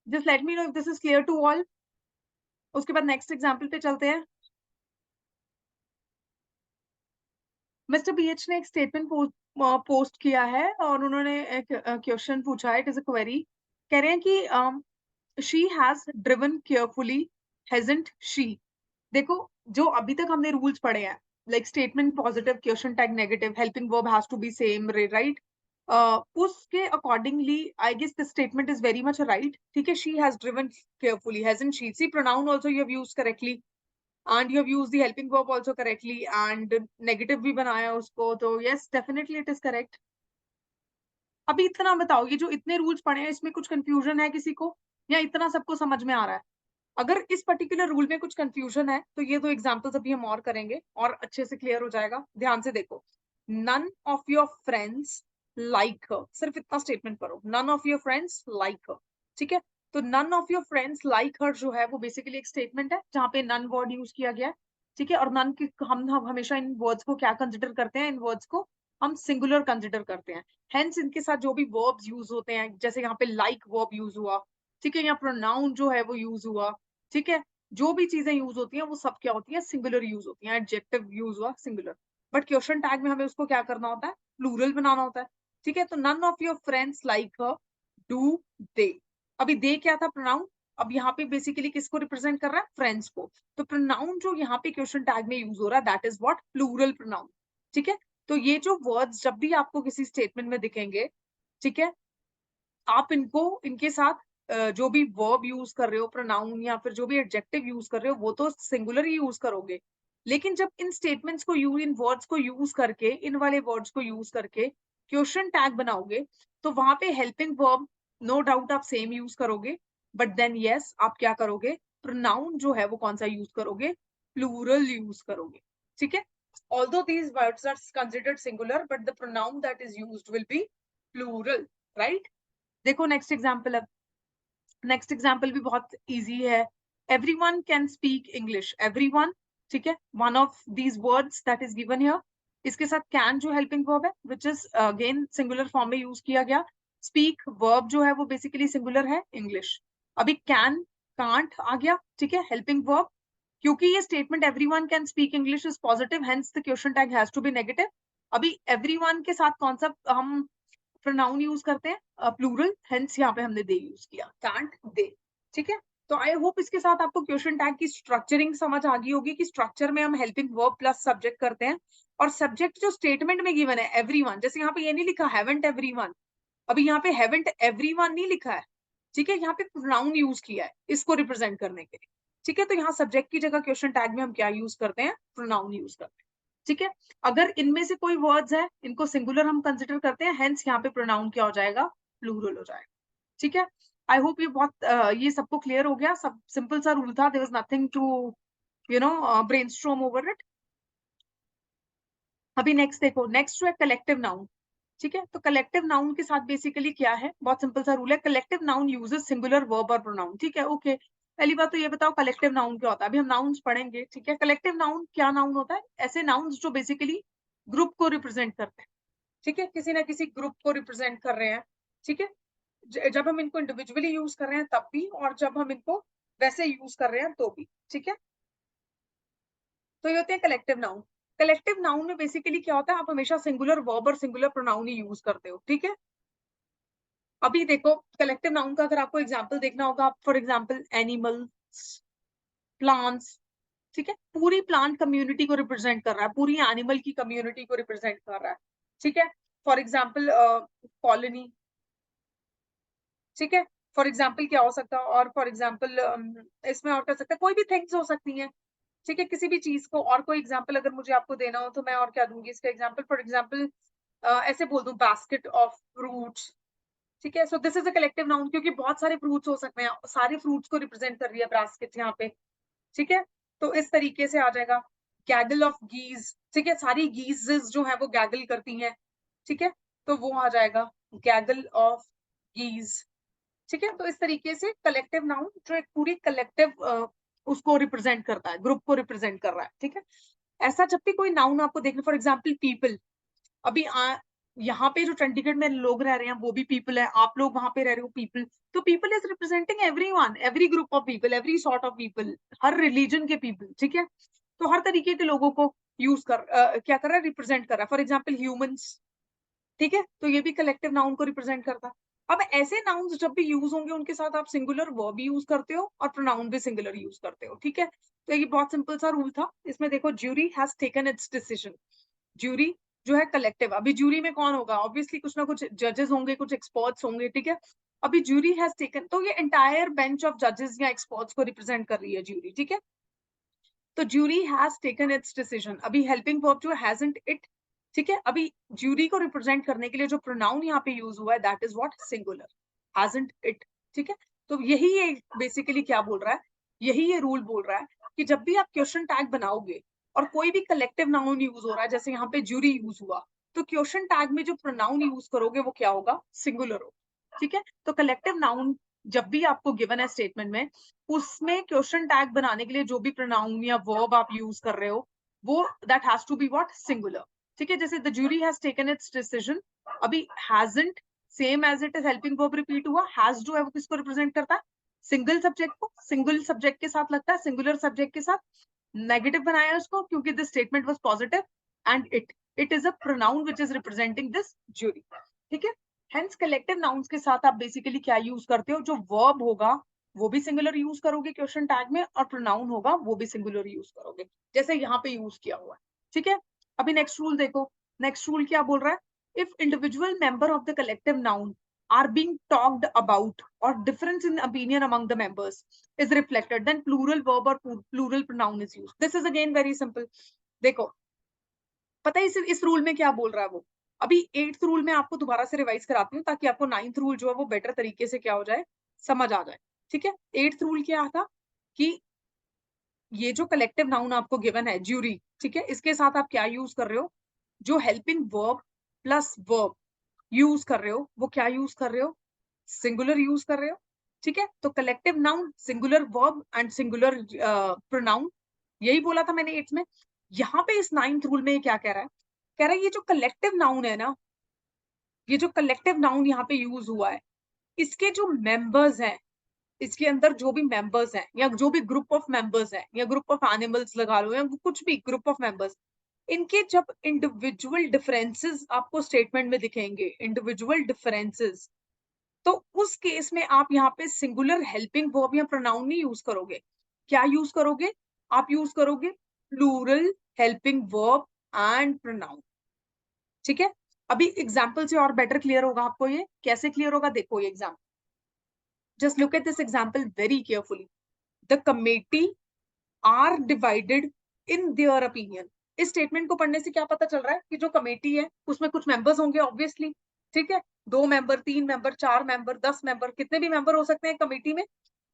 Just let me know if this is clear to all. उसके बाद नेक्स्ट एग्जाम्पल पे चलते हैं। मिस्टर बीएच ने एक स्टेटमेंट पोस्ट किया है और उन्होंने एक क्वेश्चन पूछा है, इट इज अ क्वेरी। कह रहे हैं कि she has driven carefully, hasn't she. देखो, जो अभी तक हमने रूल्स पढ़े हैं, like statement positive, question tag negative, helping verb has to be same, right, उसके accordingly I guess the statement is very much right, ठीक है। She has driven carefully, hasn't she, see pronoun also you have used correctly and you have used the helping verb also correctly and negative भी बनाया उसको, तो yes definitely it is correct। अभी इतना बताओ, ये जो इतने रूल्स पढ़े हैं इसमें कुछ कंफ्यूजन है किसी को, या इतना सबको समझ में आ रहा है? अगर इस पर्टिकुलर रूल में कुछ कंफ्यूजन है तो ये दो एग्जांपल्स अभी हम और करेंगे और अच्छे से क्लियर हो जाएगा। ध्यान से देखो, none of your friends like her, सिर्फ इतना स्टेटमेंट करो, none of your friends like her, ठीक है। तो none of your friends like her जो है वो बेसिकली एक स्टेटमेंट है जहाँ पे नन वर्ड यूज किया गया है, ठीक है। और नन की हम हमेशा इन वर्ड्स को क्या कंसिडर करते हैं, इन वर्ड्स को हम सिंगुलर कंसिडर करते हैं। हेंस इनके साथ जो भी वर्ब्स यूज होते हैं, जैसे यहाँ पे लाइक वर्ब यूज हुआ, ठीक है, या प्रोनाउन जो है वो यूज हुआ, ठीक है, जो भी चीजें यूज होती हैं वो सब क्या होती है, सिंगुलर यूज होती हैं। एडजेक्टिव यूज हुआ सिंगुलर, बट क्वेश्चन टैग में हमें उसको क्या करना होता है, प्लूरल बनाना होता है। ठीक है, तो none of your friends like her, do they. अभी दे क्या था, प्रोनाउन। अब यहाँ पे बेसिकली किसको रिप्रेजेंट कर रहा है, फ्रेंड्स को। तो प्रोनाउन जो यहाँ पे क्वेश्चन टैग में यूज हो रहा है that is what, plural pronoun. ठीक है, तो ये जो वर्ड्स जब भी आपको किसी स्टेटमेंट में दिखेंगे, ठीक है, आप इनको इनके साथ जो भी वर्ब यूज कर रहे हो, प्रोनाउन या फिर जो भी एडजेक्टिव यूज कर रहे हो, वो तो सिंगुलर ही यूज करोगे। लेकिन जब इन स्टेटमेंट्स को यूज, इन वर्ड्स को यूज करके, इन वाले वर्ड्स को यूज करके क्वेश्चन टैग बनाओगे, तो वहां पे हेल्पिंग वर्ब नो डाउट आप सेम यूज करोगे, बट देन यस आप क्या करोगे, प्रोनाउन जो है वो कौन सा यूज करोगे, प्लूरल यूज करोगे। ठीक है, although these words are considered singular but the pronoun that is used will be plural, right? देखो नेक्स्ट एग्जाम्पल है, नेक्स्ट एग्जाम्पल भी बहुत इजी है। Everyone can speak English, everyone. ठीक है, one of these words that is given here, इसके साथ can जो हेल्पिंग वर्ब है which is again singular form में यूज किया गया। स्पीक वर्ब जो है वो बेसिकली सिंगुलर है, इंग्लिश। अभी कैन, कांट आ गया, ठीक है, हेल्पिंग वर्ब। क्योंकि ये statement everyone can speak English is positive, hence the question tag has to be negative. अभी एवरीवन के साथ कौन सा हम प्रोनाउन यूज करते हैं, प्लूरल, हेंस यहाँ पे हमने दे यूज किया, कांट दे। ठीक है, तो आई होप इसके साथ आपको क्वेश्चन टैग की स्ट्रक्चरिंग समझ आ गई होगी कि स्ट्रक्चर में हम हेल्पिंग वर्ब प्लस सब्जेक्ट करते हैं, और सब्जेक्ट जो स्टेटमेंट में गिवन है एवरीवन, जैसे यहाँ पे ये नहीं लिखा हैवंट एवरीवन, अभी यहाँ पे हैवंट एवरीवन नहीं लिखा है। ठीक है, यहाँ पे प्रोनाउन यूज किया है इसको रिप्रेजेंट करने के लिए। ठीक है, तो यहाँ सब्जेक्ट की जगह क्वेश्चन टैग में हम क्या यूज करते हैं, प्रोनाउन यूज करते हैं। ठीक है, अगर इनमें से कोई वर्ड्स है इनको सिंगुलर हम कंसिडर करते हैं, हेंस यहाँ पे प्रोनाउन क्या हो जाएगा, प्लूरल हो जाएगा। ठीक है, आई होप ये बहुत ये सबको क्लियर हो गया, सब सिंपल सा रूल था, there was nothing to brainstorm over it. अभी नेक्स्ट देखो, नेक्स्ट जो है कलेक्टिव नाउन। ठीक है, तो कलेक्टिव नाउन के साथ बेसिकली क्या है, बहुत सिंपल सा रूल है, collective noun uses singular verb और प्रोनाउन। ठीक है, ओके, पहली बात तो ये बताओ कलेक्टिव नाउन क्या होता है, अभी हम नाउन्स पढ़ेंगे। ठीक है, कलेक्टिव नाउन क्या नाउन होता है, ऐसे नाउन्स जो बेसिकली ग्रुप को रिप्रेजेंट करते हैं। ठीक है, किसी ना किसी ग्रुप को रिप्रेजेंट कर रहे हैं। ठीक है, जब हम इनको इंडिविजुअली यूज कर रहे हैं तब भी, और जब हम इनको वैसे यूज कर रहे हैं तो भी। ठीक है, तो ये होते हैं कलेक्टिव नाउन। कलेक्टिव नाउन में बेसिकली क्या होता है, आप हमेशा सिंगुलर वर्ब और सिंगुलर प्रोनाउन ही यूज करते हो। ठीक है, अभी देखो कलेक्टिव नाउन का अगर आपको एग्जांपल देखना होगा, फॉर एग्जांपल एनिमल्स, प्लांट्स। ठीक है, पूरी प्लांट कम्युनिटी को रिप्रेजेंट कर रहा है, पूरी एनिमल की कम्युनिटी को रिप्रेजेंट कर रहा है। ठीक है, फॉर एग्जांपल कॉलोनी। ठीक है, फॉर एग्जाम्पल क्या हो सकता है, और फॉर एग्जाम्पल इसमें और कर सकते हैं, कोई भी थिंग्स हो सकती हैं। ठीक है, किसी भी चीज को, और कोई एग्जाम्पल अगर मुझे आपको देना हो तो मैं और क्या दूंगी इसका एग्जाम्पल, फॉर एग्जाम्पल ऐसे बोल दूं, बास्केट ऑफ फ्रूट्स। ठीक है, so this is a collective noun, क्योंकि बहुत सारे फ्रूट्स हो सकते हैं, सारे फ्रूट्स को रिप्रेजेंट कर रही है बास्केट यहाँ पे। ठीक है, तो इस तरीके से आ जाएगा। गैगल ऑफ गीज, ठीक है, सारी गीजेस जो है वो गैगल करती हैं। ठीक है, तो वो आ जाएगा गैगल ऑफ गीज। ठीक है, तो इस तरीके से कलेक्टिव नाउन जो एक पूरी कलेक्टिव उसको रिप्रेजेंट करता है, ग्रुप को रिप्रेजेंट कर रहा है। ठीक है, ऐसा जब भी कोई नाउन आपको देखना, फॉर एग्जाम्पल पीपल, अभी यहाँ पे जो चंडीगढ़ में लोग रह रहे हैं वो भी पीपल है, आप लोग वहां पे रह रहे हो पीपल, तो people is representing everyone, every group of people, every sort of people, her religion के पीपल। ठीक है, तो हर तरीके के लोगों को यूज कर क्या कर रहा है, रिप्रेजेंट कर रहा है। फॉर एग्जाम्पल ह्यूमंस, ठीक है, तो ये भी कलेक्टिव नाउन को रिप्रेजेंट करता है। अब ऐसे नाउन्स जब भी यूज होंगे उनके साथ आप सिंगुलर वर्ब भी यूज करते हो और प्रोनाउन भी सिंगुलर यूज करते हो। ठीक है, तो ये बहुत सिंपल सा रूल था। इसमें देखो, jury has taken its decision, jury जो है कलेक्टिव, अभी ज्यूरी में कौन होगा, ऑब्वियसली कुछ ना कुछ जजेस होंगे, कुछ एक्सपर्ट्स होंगे। ठीक है, अभी ज्यूरी हैज टेकन, तो ये एंटायर बेंच ऑफ जजेस या एक्सपर्ट्स को रिप्रेजेंट कर रही है ज्यूरी। ठीक है, तो jury has taken its decision, अभी हेल्पिंग वर्ब जो हैजंट इट। ठीक है, अभी ज्यूरी को रिप्रेजेंट करने के लिए जो प्रोनाउन यहाँ पे यूज हुआ है that is what, singular, hasn't it. ठीक है, तो यही ये बेसिकली क्या बोल रहा है, यही ये रूल बोल रहा है कि जब भी आप क्वेश्चन टैग बनाओगे और कोई भी कलेक्टिव नाउन यूज हो रहा है, जैसे यहाँ पे ज्यूरी यूज हुआ, तो क्वेश्चन टैग में जो प्रोनाउन यूज करोगे वो क्या होगा, सिंगुलर होगा। ठीक है, तो कलेक्टिव नाउन जब भी आपको गिवन है स्टेटमेंट में, उसमें क्वेश्चन टैग बनाने के लिए जो भी प्रोनाउन या वर्ब आप यूज कर रहे हो वो that has to be what, singular. ठीक है, जैसे the jury has taken its decision, अभी hasn't same as it is helping verb repeat हुआ, हैज जो है वो किसको रिप्रेजेंट करता है, सिंगल सब्जेक्ट को सिंगल सब्जेक्ट के साथ लगता है, सिंगुलर सब्जेक्ट के साथ नेगेटिव बनाया उसको क्योंकि this statement was positive and it is a pronoun which is representing this jury, ठीक है। हेंस कलेक्टिव नाउन्स के साथ आप बेसिकली क्या यूज करते हो, जो वर्ब होगा वो भी सिंगुलर यूज करोगे क्वेश्चन टैग में, और प्रोनाउन होगा वो भी सिंगुलर यूज करोगे, जैसे यहाँ पे यूज किया हुआ है, ठीक है। अभी नेक्स्ट रूल देखो, नेक्स्ट रूल क्या बोल रहा है, if individual member of the collective noun are being talked about or difference in opinion among the members is reflected, then plural verb or plural pronoun is used. This is again very simple. देखो पता है इस rule में क्या बोल रहा है वो, अभी 8th रूल में आपको दोबारा से रिवाइज कराती हूँ ताकि आपको 9th रूल जो है वो बेटर तरीके से क्या हो जाए, समझ आ जाए, ठीक है। 8th रूल क्या था कि ये जो कलेक्टिव नाउन आपको गिवन है ज्यूरी, ठीक है, इसके साथ आप क्या यूज कर रहे हो, जो helping verb plus verb use कर रहे हो वो क्या यूज कर रहे हो, सिंगुलर यूज कर रहे हो, ठीक है। तो collective noun singular verb and singular pronoun, यही बोला था मैंने 8th में। यहाँ पे इस 9th रूल में ये क्या कह रहा है, कह रहा है ये जो कलेक्टिव नाउन है ना, ये जो कलेक्टिव नाउन यहाँ पे यूज हुआ है, इसके जो मेंबर्स हैं, इसके अंदर जो भी मेंबर्स हैं या जो भी ग्रुप ऑफ मेंबर्स हैं या ग्रुप ऑफ एनिमल्स लगा लो या कुछ भी ग्रुप ऑफ मेंबर्स, इनके जब इंडिविजुअल डिफरेंसेस आपको स्टेटमेंट में दिखेंगे, इंडिविजुअल डिफरेंसेस, तो उस केस में आप यहाँ पे सिंगुलर हेल्पिंग वर्ब या प्रोनाउन नहीं यूज करोगे, क्या यूज करोगे, आप यूज करोगे plural helping verb and pronoun, ठीक है। अभी एग्जाम्पल से और बेटर क्लियर होगा आपको, ये कैसे क्लियर होगा, देखो ये example, just look at this example very carefully. The committee are divided in their opinion, इस स्टेटमेंट को पढ़ने से क्या पता चल रहा है कि जो कमेटी है उसमें कुछ मेंबर्स होंगे ऑब्वियसली, ठीक है, 2 मेंबर, 3 मेंबर, 4 मेंबर, 10 मेंबर, कितने भी मेंबर हो सकते हैं कमेटी में,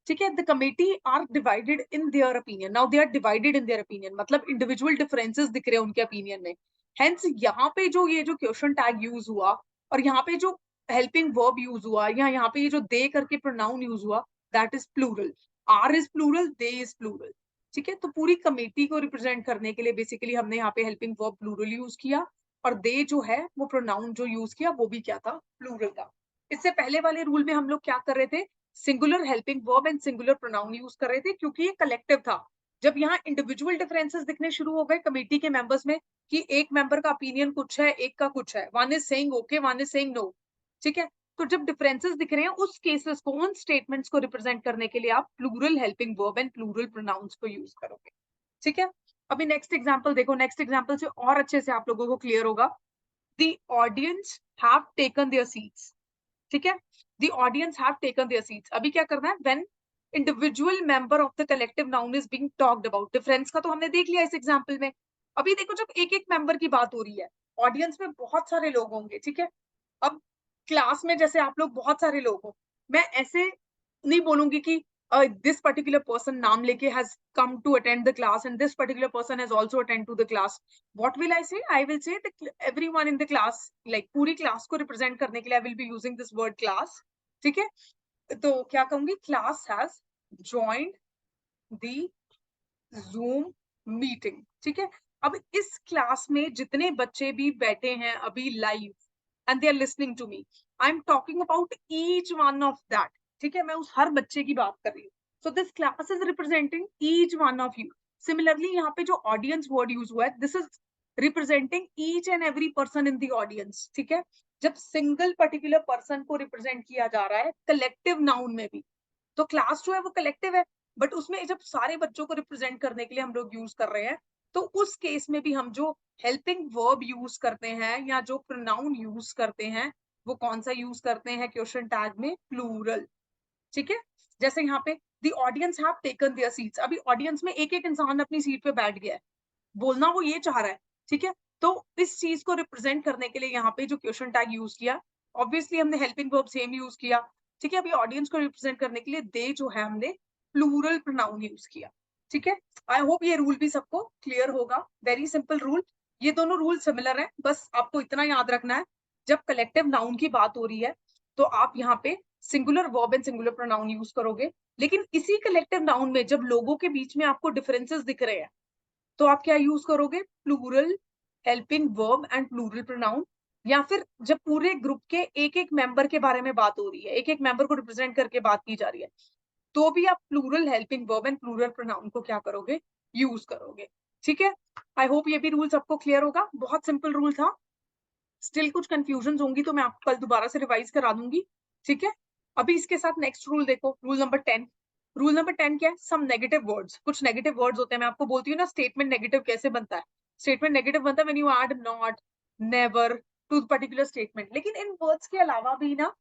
ठीक है। The committee are divided in their opinion, now they are divided in their opinion, मतलब इंडिविजुअल डिफरेंसेस दिख रहे हैं उनके ओपिनियन में। हेंस यहाँ पे जो ये जो क्वेश्चन टैग यूज हुआ और यहाँ पे जो हेल्पिंग वर्ब यूज हुआ या यहाँ पे ये जो दे करके प्रोनाउन यूज हुआ, that is plural, are is plural, they is plural, ठीक है। तो पूरी कमेटी को रिप्रेजेंट करने के लिए बेसिकली हमने यहाँ पे हेल्पिंग वर्ब प्लूरल यूज किया, और दे जो है वो प्रोनाउन जो यूज किया वो भी क्या था, प्लूरल था। इससे पहले वाले रूल में हम लोग क्या कर रहे थे, singular helping verb and singular pronoun use कर रहे थे क्योंकि ये कलेक्टिव था। जब यहाँ इंडिविजुअल डिफरेंसेस दिखने शुरू हो गए कमेटी के मेंबर्स में कि एक मेंबर का ओपिनियन कुछ है, एक का कुछ है, one is saying okay, one is saying no, ठीक है, तो जब डिफरेंसेस दिख रहे हैं उस केसेस को, उन स्टेटमेंट्स को रिप्रेजेंट करने के लिए आप plural helping verb and plural pronouns को यूज करोगे, ठीक है। अभी नेक्स्ट एग्जांपल देखो, नेक्स्ट एग्जांपल से और अच्छे से आप लोगों को क्लियर होगा। The audience have taken their seats, ठीक है, the audience have taken their seats, अभी क्या करना है, when individual member of the collective noun is being talked about, difference का तो हमने देख लिया इस एग्जांपल में। अभी देखो जब एक एक मेंबर की बात हो रही है, ऑडियंस में बहुत सारे लोग होंगे, ठीक है, अब क्लास में जैसे आप लोग बहुत सारे लोग हो, मैं ऐसे नहीं बोलूंगी कि दिस पर्टिकुलर पर्सन नाम लेके has come to attend the class and this particular person has also attend to the class, what will I say, I will say everyone in the class, like पूरी class को represent करने के लिए I will be using this word class, ठीक है। तो क्या कहूंगी, class has joined the Zoom meeting, ठीक है। अब इस क्लास में जितने बच्चे भी बैठे हैं अभी live and they are listening to me, I am talking about each one of that, ठीक है, मैं उस हर बच्चे की बात कर रही हूँ। So this class is representing each one of you. Similarly यहाँ पे जो ऑडियंस वर्ड यूज हुआ है, this is representing each and every person in the audience, ठीक है। जब सिंगल पर्टिकुलर पर्सन को रिप्रेजेंट किया जा रहा है कलेक्टिव नाउन में भी, तो क्लास जो है वो कलेक्टिव है, बट उसमें जब सारे बच्चों को रिप्रेजेंट करने के लिए हम लोग यूज कर रहे हैं, तो उस केस में भी हम जो हेल्पिंग वर्ब यूज करते हैं या जो प्रोनाउन यूज करते हैं वो कौन सा यूज करते हैं क्वेश्चन टैग में, प्लूरल, ठीक है। जैसे यहाँ पे the audience have taken their seats, अभी ऑडियंस में एक एक इंसान अपनी सीट पे बैठ गया है, बोलना वो ये चाह रहा है, ठीक है। तो इस चीज को रिप्रेजेंट करने के लिए यहाँ पे जो क्वेश्चन टैग यूज किया, ऑब्वियसली हमने हेल्पिंग वर्ब सेम यूज किया, ठीक है। अभी ऑडियंस को रिप्रेजेंट करने के लिए दे जो है हमने प्लूरल प्रोनाउन यूज किया, ठीक है। आई होप ये रूल भी सबको क्लियर होगा, वेरी सिंपल रूल, ये दोनों रूल सिमिलर है, बस आपको इतना याद रखना है, जब कलेक्टिव नाउन की बात हो रही है तो आप यहाँ पे singular verb and singular pronoun use करोगे, लेकिन इसी कलेक्टिव नाउन में जब लोगों के बीच में आपको डिफरेंसेस दिख रहे हैं तो आप क्या यूज करोगे, plural helping verb and plural pronoun. या फिर जब पूरे ग्रुप के एक एक मेंबर के बारे में बात हो रही है, एक एक मेंबर को रिप्रेजेंट करके बात की जा रही है, तो भी आप plural helping verb and plural pronoun को क्या करोगे, यूज करोगे। ठीक है, आई होप ये भी रूल सबको क्लियर होगा, बहुत सिंपल रूल था। स्टिल कुछ कंफ्यूजन होंगी तो मैं आपको कल दोबारा से रिवाइज करा दूंगी। ठीक है, अभी इसके साथ नेक्स्ट रूल देखो, रूल नंबर 10। रूल नंबर 10 क्या है, सम नेगेटिव वर्ड्स, कुछ नेगेटिव वर्ड्स होते हैं। मैं आपको बोलती हूँ ना स्टेटमेंट नेगेटिव कैसे बनता है। स्टेटमेंट नेगेटिव बनता है when you add not, never to particular statement. लेकिन इन वर्ड्स के अलावा भी ना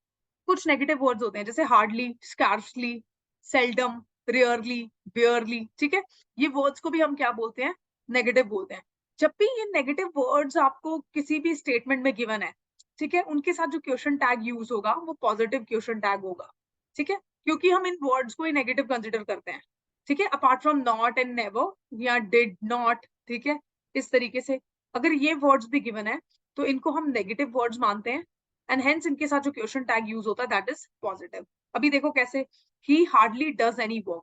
कुछ नेगेटिव वर्ड्स होते हैं, जैसे हार्डली, स्कार्सली, सेल्डम, रेयरली, बेयरली। ठीक है, ये वर्ड्स को भी हम क्या बोलते हैं, नेगेटिव बोलते हैं। जब भी ये नेगेटिव वर्ड्स आपको किसी भी स्टेटमेंट में गिवन है, ठीक है, उनके साथ जो क्वेश्चन टैग यूज होगा वो पॉजिटिव क्वेश्चन टैग होगा। ठीक है, क्योंकि हम इन वर्ड्स को ही नेगेटिव कंसिडर करते हैं। ठीक है, apart from not and never या डिड नॉट। ठीक है, इस तरीके से अगर ये वर्ड्स भी गिवन है तो इनको हम नेगेटिव वर्ड्स मानते हैं, एंड हेंस इनके साथ जो क्वेश्चन टैग यूज होता है दैट इज पॉजिटिव। अभी देखो कैसे, ही हार्डली डज एनी वर्क।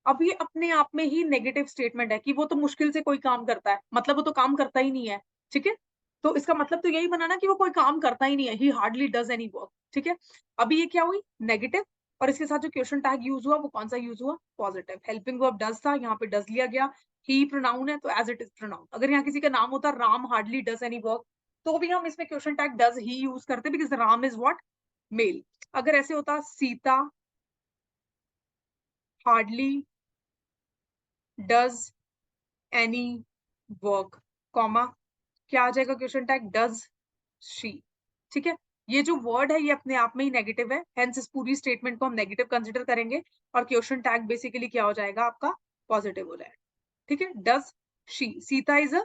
अब ये अपने आप में ही नेगेटिव स्टेटमेंट है कि वो तो मुश्किल से कोई काम करता है, मतलब वो तो काम करता ही नहीं है। ठीक है, तो इसका मतलब तो यही बना ना कि वो कोई काम करता ही नहीं है, ही हार्डली डज एनी वर्क। ठीक है, अभी ये क्या हुई, नेगेटिव, और इसके साथ जो क्वेश्चन टैग यूज हुआ वो कौन सा यूज हुआ, पॉजिटिव। हेल्पिंग वर्ब डज था, यहाँ पे डज लिया गया। ही प्रोनाउन है तो एज इट इज प्रोनाउन। अगर यहाँ किसी का नाम होता Ram hardly does any work, तो भी हम इसमें क्वेश्चन टैग डज ही यूज करते, because Ram is what, male. अगर ऐसे होता Sita hardly does any work, comma, क्या आ जाएगा क्वेश्चन टैग, डज शी। ठीक है, ये जो वर्ड है ये अपने आप में ही नेगेटिव है, हेंस इस पूरी स्टेटमेंट को हम नेगेटिव कंसिडर करेंगे, और क्वेश्चन टैग बेसिकली क्या हो जाएगा आपका, पॉजिटिव हो जाएगा। ठीक है, does she, Sita is a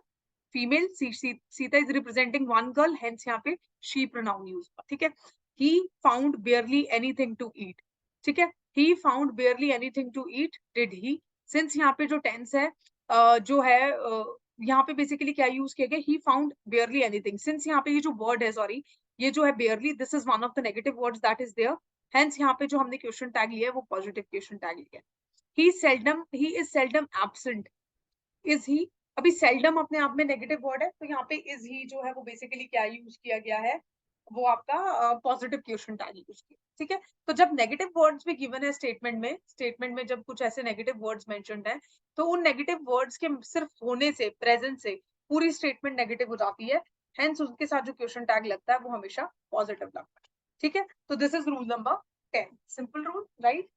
female, Sita is representing one girl, hence यहाँ पे शी प्रोनाउन यूज हुआ। ठीक है, he found barely anything to eat. ठीक है, he found barely anything to eat, did he. Since यहाँ पे जो टेंस है जो है यहाँ पे बेसिकली क्या यूज किया गया, ही फाउंड बेयरली एनीथिंग। सिंस यहाँ पे ये जो वर्ड है, सॉरी, ये जो है barely, this is one of the negative words that is there, hence यहाँ पे जो हमने क्वेश्चन टैग लिया है वो पॉजिटिव क्वेश्चन टैग लिया है। He is seldom absent, is he. अभी सेल्डम अपने आप में नेगेटिव वर्ड है, तो यहाँ पे इज ही जो है वो बेसिकली क्या यूज किया गया है, वो आपका पॉजिटिव क्वेश्चन टैग यूज किया। ठीक है, तो जब नेगेटिव वर्ड्स भी गिवन है स्टेटमेंट में जब कुछ ऐसे नेगेटिव वर्ड्स मेंशन्ड है, तो उन नेगेटिव वर्ड्स के सिर्फ होने से, प्रेजेंस से पूरी स्टेटमेंट नेगेटिव हो जाती है, हेंस उसके साथ जो क्वेश्चन टैग लगता है वो हमेशा पॉजिटिव लगता है। ठीक है, तो this is rule number 10, simple rule, right.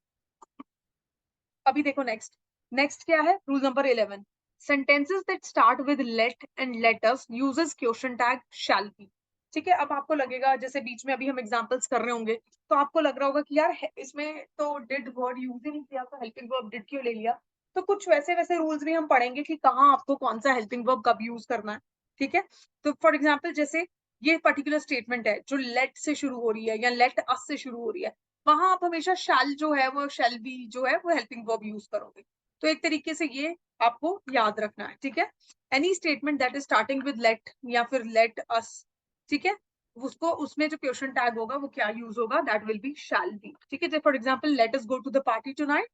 अभी देखो नेक्स्ट, नेक्स्ट क्या है, rule number 11। sentences that start with let and let us uses question tag shall be। ठीक है, अब आपको लगेगा जैसे बीच में अभी हम एग्जांपल्स कर रहे होंगे, तो आपको लग रहा होगा कि यार इसमें तो डिड वर्ड यूज ही नहीं किया, तो हेल्पिंग वर्ब डिड क्यों ले लिया। तो कुछ वैसे वैसे रूल्स भी हम पढ़ेंगे कि कहाँ आपको कौन सा हेल्पिंग वर्ब कब यूज करना है। ठीक है, तो फॉर एग्जाम्पल जैसे ये पर्टिकुलर स्टेटमेंट है जो लेट से शुरू हो रही है या लेट अस से शुरू हो रही है, वहां आप हमेशा शैल जो है वो शैल बी जो है वो हेल्पिंग वर्ब यूज करोगे। तो एक तरीके से ये आपको याद रखना है। ठीक है, any statement that is starting with let या फिर लेट अस, ठीक है, उसको उसमें जो क्वेश्चन टैग होगा वो क्या यूज होगा, that will be shall be. ठीक है, for example let us go to the party tonight,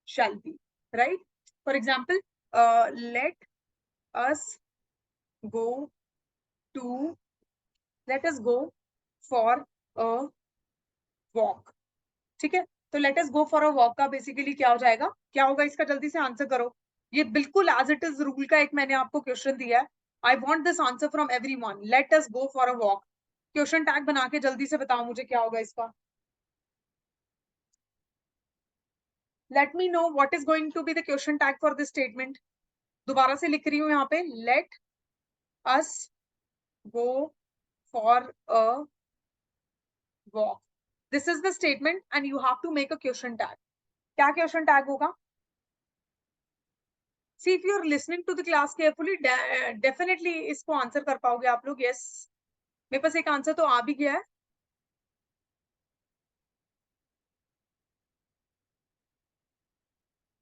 shall be, right. For example let us go to, let us go for a walk. ठीक है, तो let us go for a walk का basically क्या हो जाएगा, क्या होगा इसका, जल्दी से आंसर करो। ये बिल्कुल एज इट इज रूल का एक मैंने आपको क्वेश्चन दिया है, I want this answer from everyone, let us go for a walk. Question tag बना के जल्दी से बताओ मुझे क्या होगा इसका। Let me know what is going to be the question tag for this statement. दोबारा से लिख रही हूँ यहाँ पे, let us go for a walk, this is the statement and you have to make a question tag. क्या question tag होगा, see if you're listening to the class carefully, definitely इसको आंसर कर पाओगे आप लोग। yes, मेरे पास एक answer तो आ भी गया है।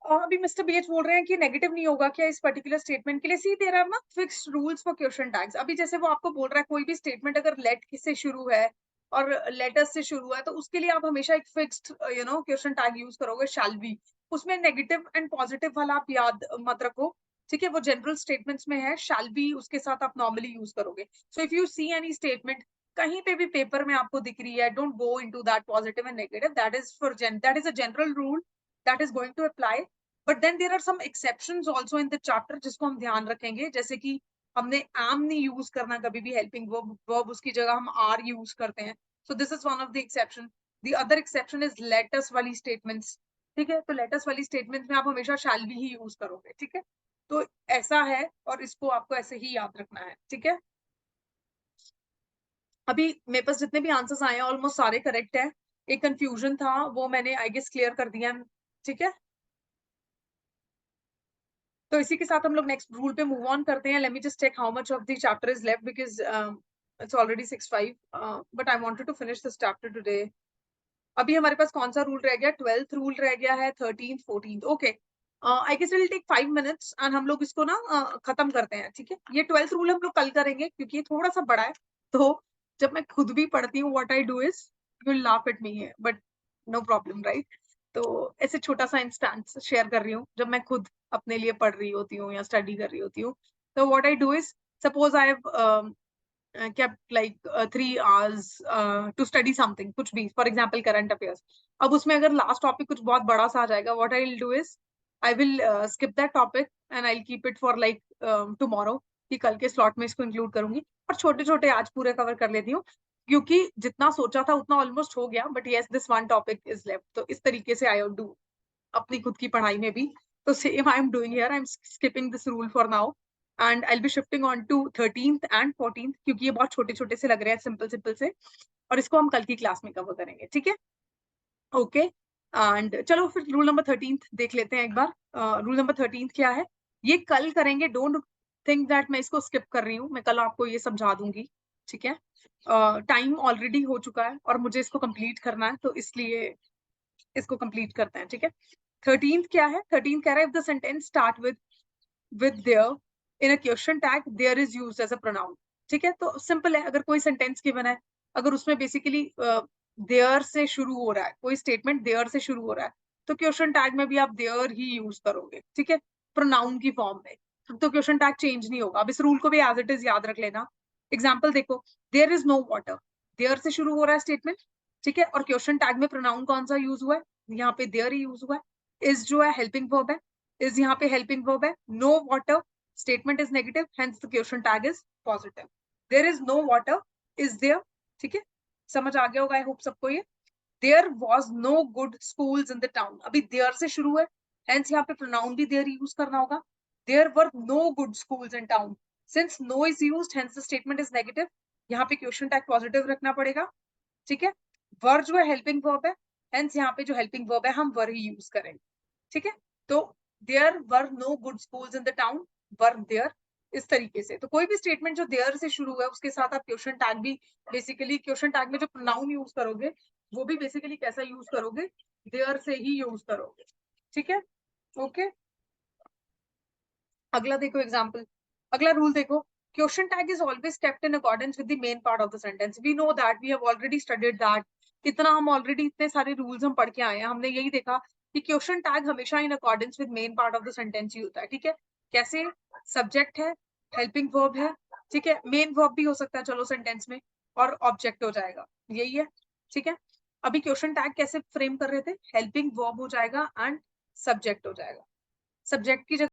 अभी मिस्टर बीएच बोल रहे हैं कि नेगेटिव नहीं होगा क्या इस पर्टिकुलर स्टेटमेंट के लिए। सी देयर आर ना fixed rules for question tags. अभी जैसे वो आपको बोल रहा है कोई भी स्टेटमेंट अगर लेट से शुरू है और लेटर्स से शुरू है, तो उसके लिए आप हमेशा एक फिक्स्ड क्वेश्चन टैग यूज करोगे, शैल बी। उसमें नेगेटिव एंड पॉजिटिव वाला आप याद मत रखो। ठीक है, वो जनरल स्टेटमेंट्स में है, शैल बी उसके साथ आप नॉर्मली यूज करोगे। So if you see any statement कहीं पे भी पेपर में आपको दिख रही है, don't go into that positive and negative, that is for that is a general rule that is going to apply. But then there are some exceptions also in the chapter जिसको हम ध्यान रखेंगे, जैसे कि हमने am नहीं use करना कभी भी helping verb उसकी जगह हम are यूज करते हैं. So this is one of the exception. The other exception is let us वाली statements. ठीक है, तो let us वाली statements में आप हमेशा shall be ही यूज करोगे. ठीक है, तो ऐसा है और इसको आपको ऐसे ही याद रखना है. ठीक है, अभी मेरे पास जितने भी आंसर्स आए हैं ऑलमोस्ट सारे करेक्ट है. एक कंफ्यूजन था वो मैंने आई गेस क्लियर कर दिया. ठीक है, तो इसी के साथ हम लोग नेक्स्ट रूल पे मूव ऑन करते हैं. Let me just check how much of the chapter is left because it's already 6:05 but I wanted to finish this chapter today. अभी हमारे पास कौन सा रूल रह गया? 12th रूल रह गया है, 13th 14th. Okay, I guess it will take 5 minutes and हम लोग इसको ना खत्म करते हैं. ठीक है, ये 12th रूल हम लोग कल करेंगे क्योंकि ये थोड़ा सा बड़ा है. तो जब मैं खुद भी पढ़ती हूँ what I do is you will laugh at me है, बट नो प्रॉब्लम राइट. तो ऐसे छोटा सा इंस्टेंस शेयर कर रही हूँ जब मैं खुद अपने लिए पढ़ रही होती हूँ या स्टडी कर रही होती हूँ. तो what I do is suppose I have kept like 3 hours to study something, कुछ भी, for example current affairs. अब उसमें अगर last topic कुछ बहुत बड़ा सा आ जाएगा, what I'll do is I will skip that topic and I'll keep it for like tomorrow, कि कल के slot में इसको include करूंगी और छोटे छोटे आज पूरे cover कर लेती हूँ क्योंकि जितना सोचा था उतना almost हो गया. But yes, this one topic is left. तो इस तरीके से I do अपनी खुद की पढ़ाई में भी. तो same I am doing here. I'm skipping this rule for now. And I'll be shifting on to 13th and 14th क्योंकि ये बहुत छोटे छोटे से लग रहे हैं, सिंपल से, और इसको हम कल की क्लास में कवर करेंगे. ठीक है, ओके. एंड चलो फिर रूल नंबर 13th देख लेते हैं एक बार. रूल नंबर 13th क्या है, ये कल करेंगे. डोंट थिंक दैट मैं इसको स्किप कर रही हूँ, मैं कल आपको ये समझा दूंगी. ठीक है, टाइम ऑलरेडी हो चुका है और मुझे इसको कंप्लीट करना है, तो इसलिए इसको कंप्लीट करते हैं. ठीक है, 13th क्या है? 13th कह रहा है if the sentence start with their in a question tag there is used as a pronoun. ठीक है, तो सिंपल है. अगर कोई सेंटेंस गिवन है, अगर उसमें बेसिकली देयर से शुरू हो रहा है, कोई स्टेटमेंट देयर से शुरू हो रहा है, तो क्वेश्चन टैग में भी आप देयर ही यूज करोगे. ठीक है, प्रोनाउन की फॉर्म में, तो क्वेश्चन टैग चेंज नहीं होगा. अब इस रूल को भी एज इट इज याद रख लेना. एग्जाम्पल देखो, there is no water, there से शुरू हो रहा है स्टेटमेंट. ठीक है, और क्वेश्चन टैग में प्रोनाउन कौन सा यूज हुआ है? यहाँ पे देयर ही यूज हुआ है. इज जो है हेल्पिंग वर्ब है, इज यहाँ पे हेल्पिंग वर्ब है. No water statement is negative, hence the question tag is positive. There is no water is there. ठीक है, समझ आ गया होगा आई होप सबको ये. There was no good schools in the town, अभी देयर से शुरू है, हेंस यहाँ पे प्रोनाउन भी देयर यूज करना होगा. There were no good schools in town, since no is used hence the statement is negative, यहाँ पे क्वेश्चन टैग पॉजिटिव रखना पड़ेगा. ठीक है, वर जो है हेल्पिंग वर्ब है, हेंस यहाँ पे जो हेल्पिंग वर्ब है हम वर ही यूज करेंगे. ठीक है, तो there were no good schools in the town were there, इस तरीके से. तो कोई भी स्टेटमेंट जो देयर से शुरू हुआ है उसके साथ आप क्वेश्चन टैग भी, बेसिकली क्वेश्चन टैग में जो प्रोनाउन यूज करोगे वो भी बेसिकली कैसा यूज करोगे? देयर से ही यूज करोगे. ठीक है, ओके. अगला देखो एग्जांपल, अगला रूल देखो. Question tag is always kept in accordance with the main part of the sentence. We know that, we have already studied that. इतना हम ऑलरेडी इतने सारे रूल्स हम पढ़ के आए हैं, हमने यही देखा कि क्वेश्चन टैग हमेशा in accordance with main part of the sentence ही होता है. ठीक है, कैसे? सब्जेक्ट है, हेल्पिंग वर्ब है. ठीक है, मेन वर्ब भी हो सकता है चलो सेंटेंस में, और ऑब्जेक्ट हो जाएगा. यही है. ठीक है, अभी क्वेश्चन टैग कैसे फ्रेम कर रहे थे? हेल्पिंग वर्ब हो जाएगा एंड सब्जेक्ट हो जाएगा. सब्जेक्ट की जगह